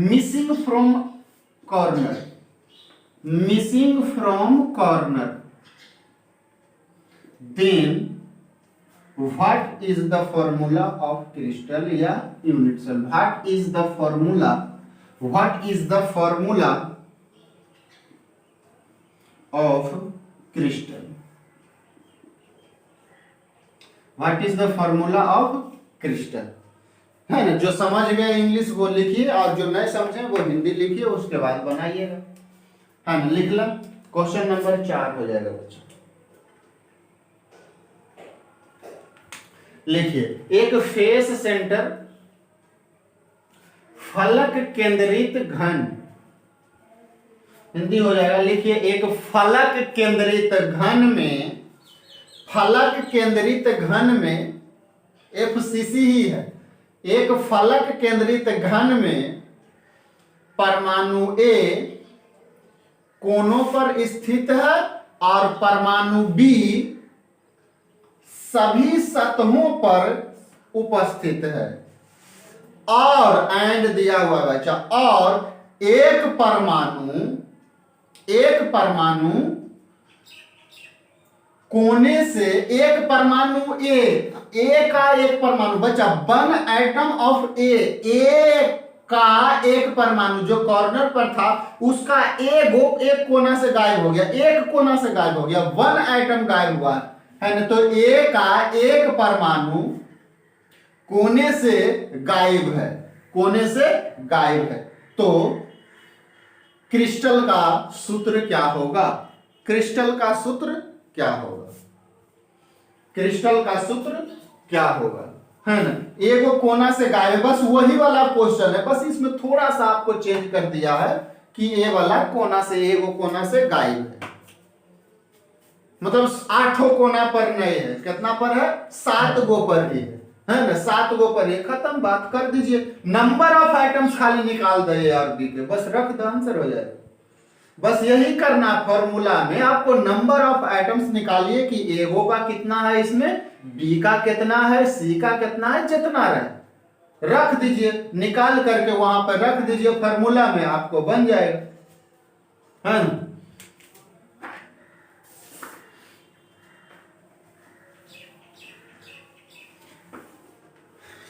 missing from corner, then what is the formula of crystal या unit cell? What is the formula of crystal? What is the formula of crystal? है ना, जो समझ गए English वो लिखिए और जो नहीं समझे वो हिंदी लिखिए, उसके बाद बनाइएगा। है ना, लिख ला। क्वेश्चन नंबर 4 हो जाएगा बच्चा। लिखिए, एक फेस सेंटर फलक केंद्रित घन, हिंदी हो जाएगा। लिखिए, एक फलक केंद्रित घन में एफसीसी ही है। एक फलक केंद्रित घन में परमाणु ए कोनों पर स्थित है और परमाणु बी सभी सतहों पर उपस्थित है। और एंड दिया हुआ बच्चा, और एक परमाणु कोने से, एक परमाणु ए का एक परमाणु बच्चा, वन एटम ऑफ ए का एक परमाणु जो कॉर्नर पर था उसका एक कोना से गायब हो गया, वन एटम गायब हुआ है ना। तो ए का एक परमाणु कोने से गायब है। तो क्रिस्टल का सूत्र क्या होगा? है ना, एगो कोना से गायब, बस वही वाला क्वेश्चन है, बस इसमें थोड़ा सा आपको चेंज कर दिया है कि ए वाला एगो कोना से गायब है, मतलब 8 कोना पर नहीं है। कितना पर है? 7 गो पर ही है ना, 7 गो पर ही। खत्म, बात कर दीजिए। नंबर ऑफ आइटम्स खाली निकाल दे और बी के, बस रख दो, आंसर हो जाएगा। बस यही करना, फॉर्मूला में आपको नंबर ऑफ आइटम्स निकालिए कि एगो का कितना है, इसमें बी का कितना है, सी का कितना है, जितना रहे रख दीजिए, निकाल करके वहां पर रख दीजिए, फॉर्मूला में आपको बन जाएगा। है ना,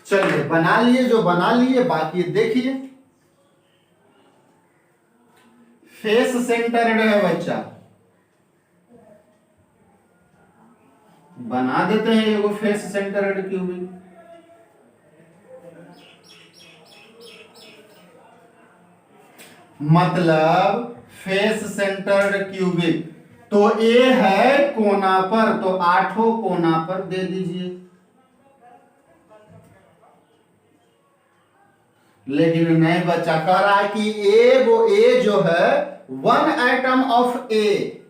चलिए बना लिए, जो बना लिए बाकी देखिए। फेस सेंटर्ड है बच्चा, बना देते हैं एगो फेस सेंटर्ड क्यूबिक। मतलब फेस सेंटर्ड क्यूबिक, तो ए है कोना पर, तो 8 कोना पर दे दीजिए। लेकिन नहीं बच्चा, कह रहा है कि ए जो है वन एटम ऑफ ए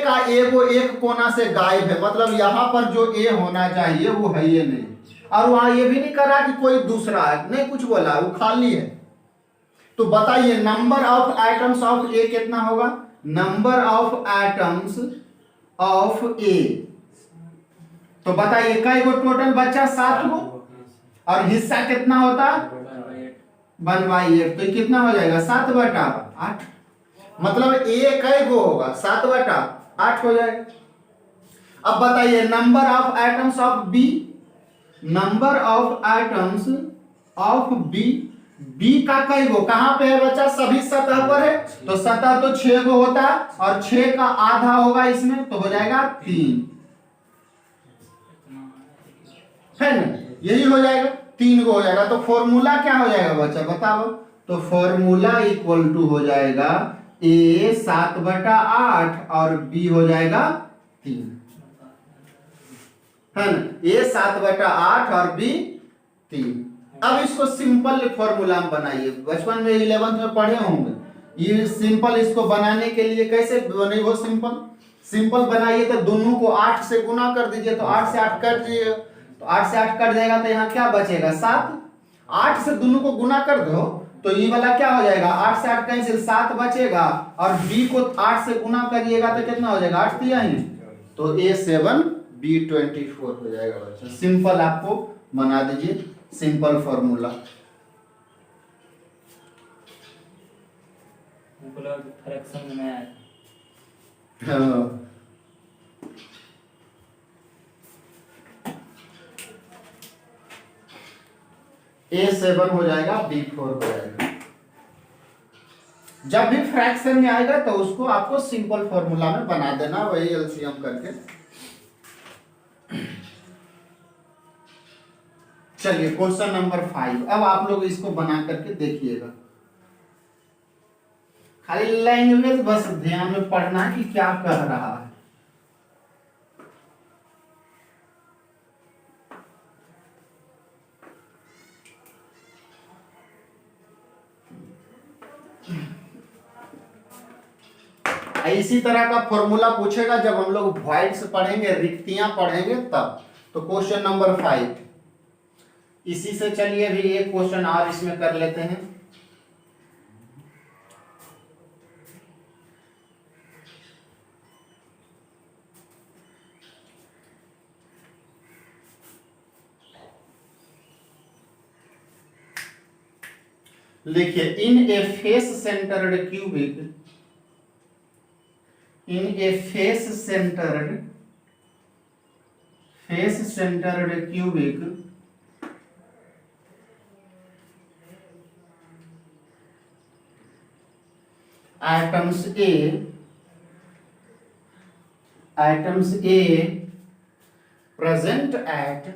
का एगो एक कोना से गायब है, मतलब यहां पर जो ए होना चाहिए वो है ये नहीं, और वहां ये भी नहीं कर रहा कि कोई दूसरा है, नहीं कुछ बोला, वो खाली है। तो बताइए नंबर ऑफ एटम्स ऑफ ए कितना होगा? नंबर ऑफ एटम्स ऑफ ए, तो बताइए कई गो टोटल बच्चा? 7 गो, और हिस्सा कितना होता? 1/8, तो कितना हो जाएगा? 7/8। मतलब ए कई गो होगा? 7/8 हो जाएगा। अब बताइए number of atoms of B, number of atoms of B का कई गो? कहां पे है बच्चा? सभी सतह पर है, तो सतह तो 6 गो होता है, और 6 का आधा होगा इसमें, तो हो जाएगा 3, है ना, यही हो जाएगा, 3 गो हो जाएगा। तो फॉर्मूला क्या हो जाएगा बच्चा, बताओ? तो फॉर्मूला इक्वल टू हो जाएगा ए 7/8 और बी हो जाएगा 3, है ना, ए 7/8 और बी 3। अब इसको सिंपल फॉर्मूला में बनाइए, बचपन में 11th में पढ़े होंगे ये। सिंपल इसको बनाने के लिए कैसे बने वो? सिंपल बनाइए तो दोनों को 8 से गुना कर दीजिए, तो 8 से 8 कट जाइए, तो 8 से 8 कट जाएगा, तो यहाँ क्या बचेगा? 7। 8 से दोनों को गुना कर दो तो ये वाला क्या हो जाएगा? 8 से 8 कैंसिल, 7 बचेगा, और बी को 8 से गुना करिएगा तो कितना हो जाएगा? 8 दिया ही, तो A7 B24 हो जाएगा बच्चा। सिंपल आपको बना दीजिए, सिंपल फॉर्मूला। A7 हो जाएगा, B4 हो जाएगा। जब भी फ्रैक्शन में आएगा तो उसको आपको सिंपल फॉर्मूला में बना देना, वही एलसीएम करके। चलिए क्वेश्चन नंबर 5, अब आप लोग इसको बना करके देखिएगा। खाली लैंग्वेज बस ध्यान में पढ़ना है कि क्या कह रहा है। इसी तरह का फॉर्मूला पूछेगा जब हम लोग वॉइड्स पढ़ेंगे, रिक्तियां पढ़ेंगे तब। तो क्वेश्चन नंबर 5 इसी से, चलिए अभी एक क्वेश्चन और इसमें कर लेते हैं। लिखिए, इन a face centred cubic, in a face centered cubic atoms A present at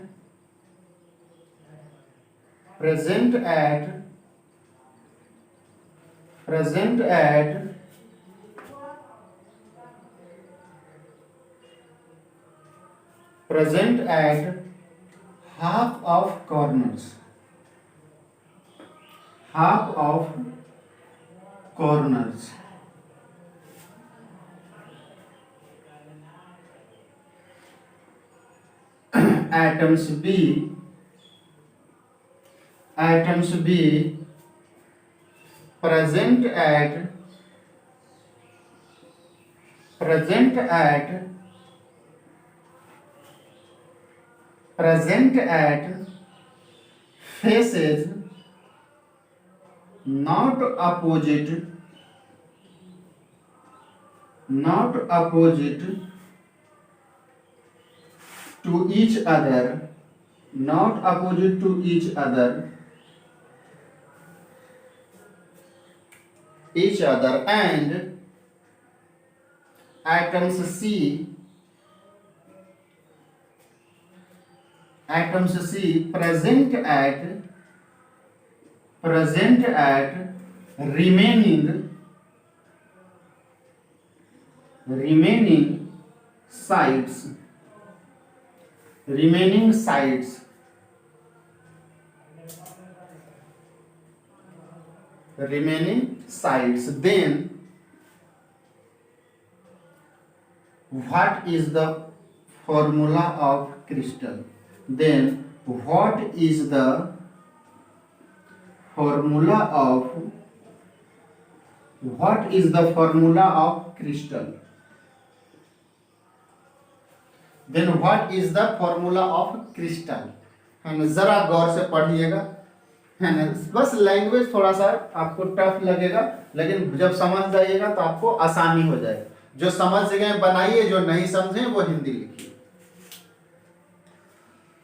half of corners, atoms B present at faces not opposite to each other, and atoms C present at remaining sides, then what is the formula of crystal? है ना, जरा गौर से पढ़िएगा, है ना। बस language थोड़ा सा आपको टफ लगेगा, लेकिन जब समझ जाइएगा तो आपको आसानी हो जाएगा। जो समझ गए बनाइए, जो नहीं समझे वो हिंदी लिखिए,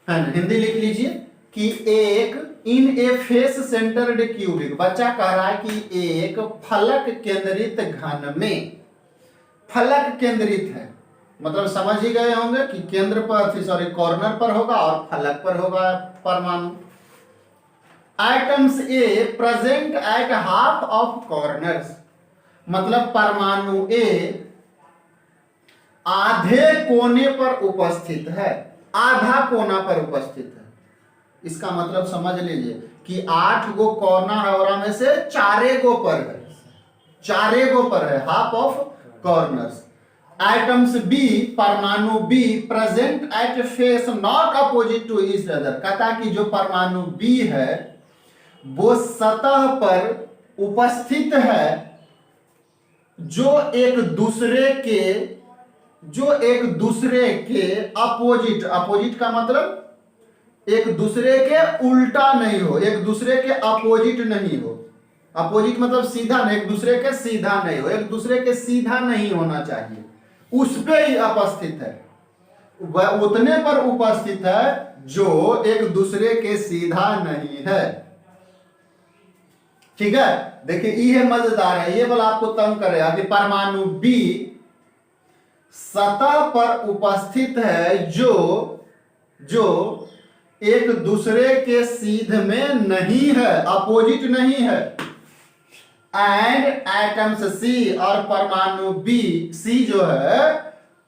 है ना। हिंदी लिख लीजिए कि एक इन ए फेस सेंटर्ड क्यूबिक, बच्चा कह रहा है कि एक फलक केंद्रित घन में, फलक केंद्रित है मतलब समझ ही गए होंगे कि केंद्र पर, सॉरी कॉर्नर पर होगा और फलक पर होगा परमाणु। Items A present at half of corners, मतलब परमाणु ए आधे कोने पर उपस्थित है, आधा कोना पर उपस्थित है। इसका मतलब समझ लीजिए कि 8 गो कॉर्नर और में से 4 गो पर है, 4 गो पर है, half of corners. Items B, परमाणु B present at face not opposite to each other, कहता कि जो परमाणु बी है वो सतह पर उपस्थित है जो एक दूसरे के अपोजिट, अपोजिट का मतलब एक दूसरे के उल्टा नहीं हो, एक दूसरे के अपोजिट नहीं हो। अपोजिट मतलब सीधा नहीं, एक दूसरे के सीधा नहीं हो, एक दूसरे के सीधा नहीं होना चाहिए, उस पे ही उपस्थित है, वह उतने पर उपस्थित है जो एक दूसरे के सीधा नहीं है। ठीक है, देखिए ये मजेदार है, ये वाला आपको तंग करेगा कि परमाणु B सतह पर उपस्थित है जो एक दूसरे के सीध में नहीं है, अपोजिट नहीं है। एंड एटम्स C और परमाणु C जो है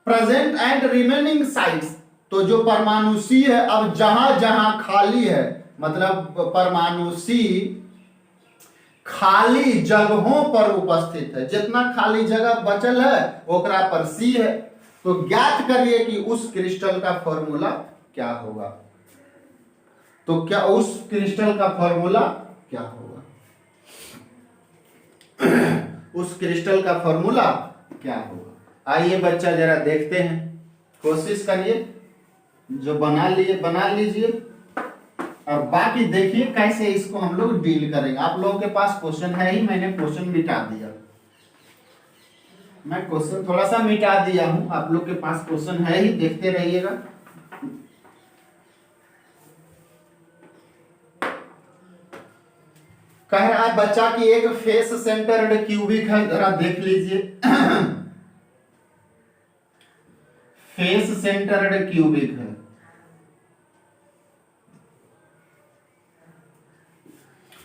प्रेजेंट एंड रिमेनिंग साइड्स, तो जो परमाणु C है अब जहां जहां खाली है, मतलब परमाणु C खाली जगहों पर उपस्थित है, जितना खाली जगह बचल है ओकरा पर C है। तो ज्ञात करिए कि उस क्रिस्टल का फॉर्मूला क्या होगा। तो क्या उस क्रिस्टल का फॉर्मूला क्या होगा, उस क्रिस्टल का फॉर्मूला क्या होगा। आइए बच्चा जरा देखते हैं, कोशिश करिए, जो बना लीजिए और बाकी देखिए कैसे इसको हम लोग डील करेंगे। आप लोगों के पास क्वेश्चन है ही, मैंने क्वेश्चन मिटा दिया, मैं क्वेश्चन थोड़ा सा मिटा दिया हूं, आप लोग के पास क्वेश्चन है ही, देखते रहिएगा। कह रहा है बच्चा कि एक फेस सेंटर्ड क्यूबिक है, जरा देख लीजिए। फेस सेंटर्ड क्यूबिक है,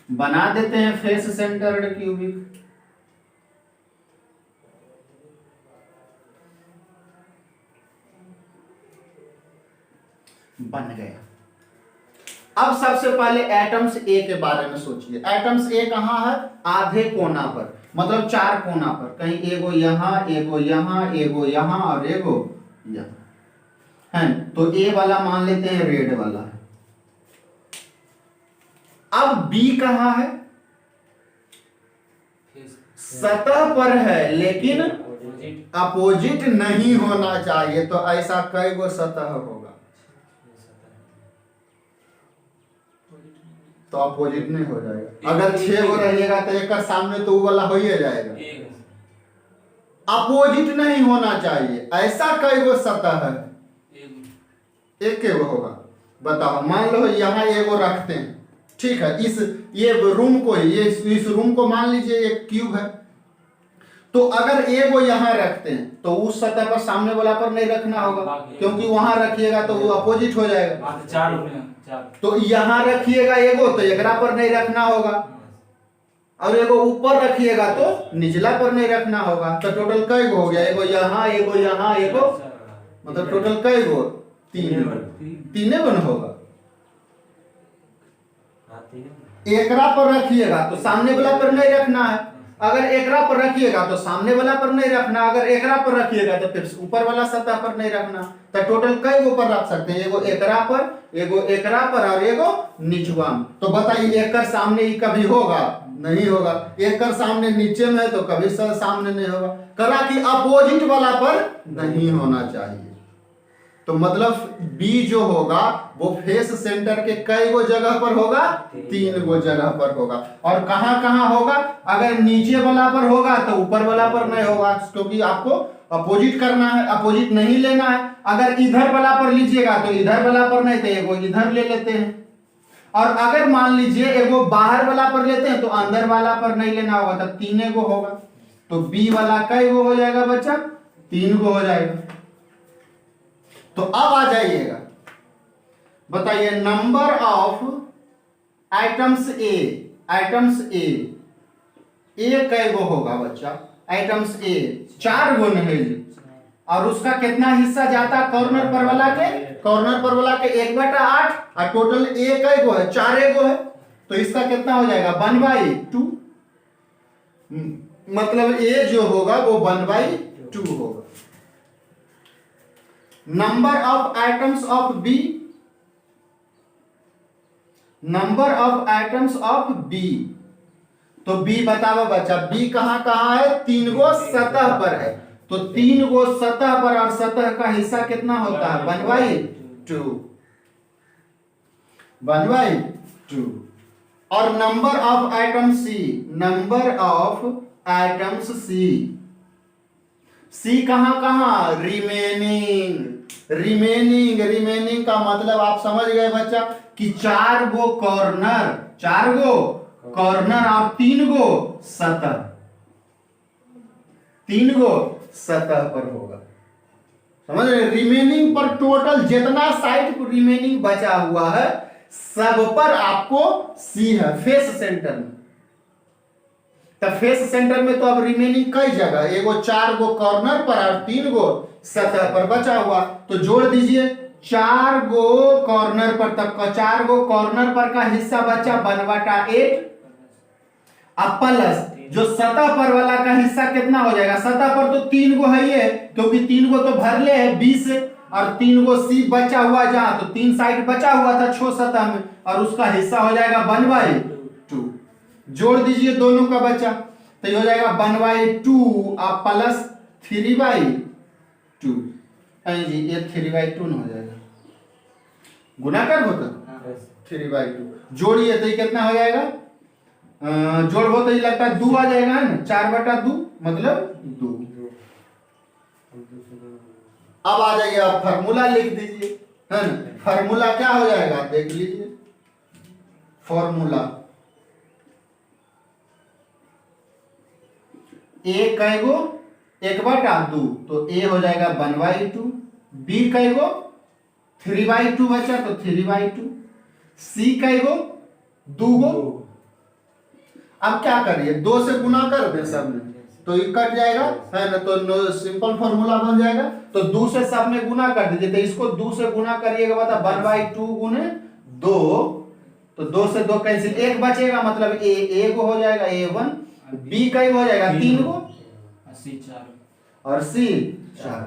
बना देते हैं फेस सेंटर्ड क्यूबिक। बन गया। अब सबसे पहले एटम्स ए के बारे में सोचिए। एटम्स ए कहां है, आधे कोना पर, मतलब चार कोना पर, कहीं एगो यहां, एगो यहां, एगो यहां और एगो यहां है। तो ए वाला मान लेते हैं रेड वाला है। अब बी कहां है, सतह पर है लेकिन अपोजिट नहीं होना चाहिए। तो ऐसा कई गो सतह होगा तो अपोजिट नहीं हो जाएगा। अगर 6 गो रहिएगा तो एक सामने तो वो वाला हो ही जाएगा, अपोजिट नहीं होना चाहिए। ऐसा कई गो सतह है, एक गो होगा। बताओ, मान लो यहाँ एगो रखते हैं, ठीक है, ये रूम को, ये इस रूम को मान लीजिए एक क्यूब है। तो अगर एगो यहाँ रखते हैं तो उस सतह पर सामने वाला पर नहीं रखना होगा, क्योंकि वहां रखिएगा तो वो अपोजिट हो जाएगा। तो यहाँ रखिएगा एगो तो एकरा पर नहीं रखना होगा, और एगो ऊपर रखिएगा तो निचला पर नहीं रखना होगा। तो टोटल कई गो हो गया, एगो यहाँ, एगो यहाँ, एगो, मतलब टोटल कई गो, तीने गो होगा। एकरा पर रखिएगा तो सामने वाला पर नहीं रखना है, अगर एकरा पर रखिएगा तो सामने वाला पर नहीं रखना, अगर एकरा पर रखिएगा तो फिर ऊपर वाला सतह पर नहीं रखना। तो टोटल कई गो पर रख सकते हैं, एगो एकरा पर, एगो एकरा पर और एगो निचवा में। तो बताइए एकर सामने ही कभी होगा, नहीं होगा। एकर सामने नीचे में है तो कभी सामने नहीं होगा। करा कि अपोजिट वाला पर नहीं होना चाहिए। तो मतलब बी जो होगा वो फेस सेंटर के कई गो जगह पर होगा, 3 गो जगह पर होगा। और कहां कहां होगा, अगर नीचे वाला पर होगा तो ऊपर वाला पर नहीं होगा, क्योंकि आपको अपोजिट करना है, अपोजिट नहीं लेना है। अगर इधर वाला पर लीजिएगा तो इधर वाला पर नहीं, तो एगो इधर ले लेते हैं। और अगर मान लीजिए एगो बाहर वाला पर लेते हैं तो अंदर वाला पर नहीं लेना होगा, तब 3 गो होगा। तो बी वाला कई गो हो जाएगा बच्चा, 3 गो हो जाएगा। तो अब आ जाइएगा, बताइए number of items A. Items A कई गो होगा बच्चा, आइटम्स ए 4 गो नहीं, और उसका कितना हिस्सा जाता कॉर्नर पर वाला के, कॉर्नर पर वाला के 1/8, और टोटल ए कई गो है, 4 गो है। तो इसका कितना हो जाएगा 1/2, मतलब ए जो होगा वो 1/2 होगा। Number of items of B, number of items of B, तो बी बताओ बच्चा, बी कहां कहां है, 3 गो सतह पर है। तो 3 गो सतह पर, और सतह का हिस्सा कितना होता है 1/2, 1/2। और number of item C, number of items C, C कहां कहां, रिमेनिंग। रिमेनिंग का मतलब आप समझ गए बच्चा कि 4 गो कॉर्नर, 4 गो कॉर्नर और 3 गो सतह, 3 गो सतह पर होगा। समझ रहे? रिमेनिंग पर टोटल जितना साइड रिमेनिंग बचा हुआ है सब पर आपको सी है फेस सेंटर में। तब फेस सेंटर में तो अब रिमेनिंग कई जगह, एगो 4 गो कॉर्नर पर और 3 गो सतह पर बचा हुआ, तो जोड़ दीजिए 4 गो कॉर्नर पर, तब का 4 गो कॉर्नर पर का हिस्सा बचा 1/8, अब प्लस जो सतह पर वाला का हिस्सा कितना हो जाएगा, सतह पर तो 3 गो है ये, क्योंकि 3 गो तो भरले है 20 और 3 गो सी बचा हुआ जहां, तो 3 साइड बचा हुआ था छो सतह में और उसका हिस्सा हो जाएगा 1/2। जोड़ दीजिए दोनों का बचा, तो ये हो जाएगा 1/2 और प्लस 3/2। जी ये 3/2 हो जाएगा, गुणाकार होता 3/2। जोड़िए तो ये कितना हो जाएगा, जोड़ हो तो ये लगता है 2 आ जाएगा, है ना, 4/2 मतलब 2। अब आ जाइए, आप फार्मूला लिख दीजिए, है ना। फार्मूला क्या हो जाएगा आप देख लीजिए, फार्मूला ए कैगो 1/2, तो ए हो जाएगा 1/2, बी कैगो 3/2 बचा तो 3/2, सी कैगो 2 गो। अब क्या करिए, 2 से गुना कर दे सब में, तो ये कट जाएगा, है ना, तो सिंपल फार्मूला बन जाएगा। तो 2 से सब में गुना कर दीजिए, तो इसको 2 से गुना करिएगा, बता 1/2 गुने 2, तो 2 से 2 कैंसिल, 1 बचेगा, मतलब ए को हो जाएगा A1, बी का हो जाएगा 3 गो और सी 4,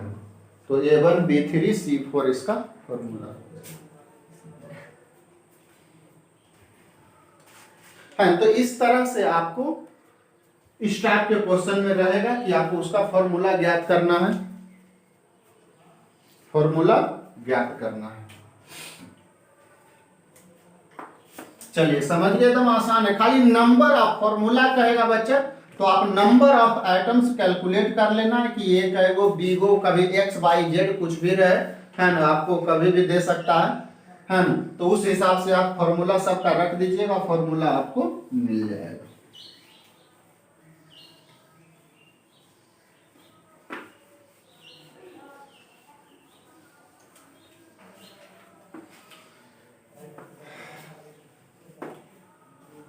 तो A1 B3 C4 इसका फार्मूला है। तो इस तरह से आपको इस टाइप के क्वेश्चन में रहेगा कि आपको उसका फॉर्मूला ज्ञात करना है, फॉर्मूला ज्ञात करना है। चलिए समझ गए, एकदम आसान है, खाली नंबर ऑफ फॉर्मूला कहेगा बच्चा तो आप नंबर ऑफ आइटम्स कैलकुलेट कर लेना है कि ए कहेगो बी गो, कभी एक्स वाई जेड कुछ भी रहे, है ना, आपको कभी भी दे सकता है ना, तो उस हिसाब से आप फॉर्मूला सबका रख दीजिएगा, फॉर्मूला आपको मिल जाएगा।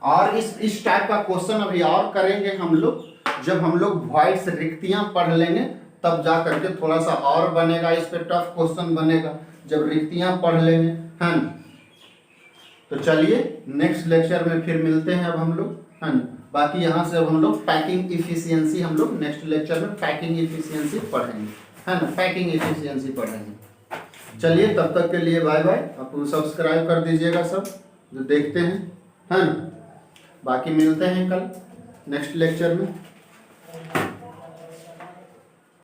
और इस टाइप का क्वेश्चन अभी और करेंगे हम लोग, जब हम लोग वॉइस रिक्तियां पढ़ लेंगे तब जा करके थोड़ा सा और बनेगा, इस पे टफ क्वेश्चन बनेगा जब रिक्तियां पढ़ लेंगे, है ना। तो चलिए नेक्स्ट लेक्चर में फिर मिलते हैं अब हम लोग, है ना। बाकी यहाँ से अब हम लोग पैकिंग इफिशियंसी, हम लोग नेक्स्ट लेक्चर में पैकिंग इफिशियंसी पढ़ेंगे, है ना, पैकिंग इफिशियंसी पढ़ेंगे। चलिए तब तक के लिए बाय बाय, आप सब्सक्राइब कर दीजिएगा सब जो देखते हैं, है ना। बाकी मिलते हैं कल नेक्स्ट लेक्चर में।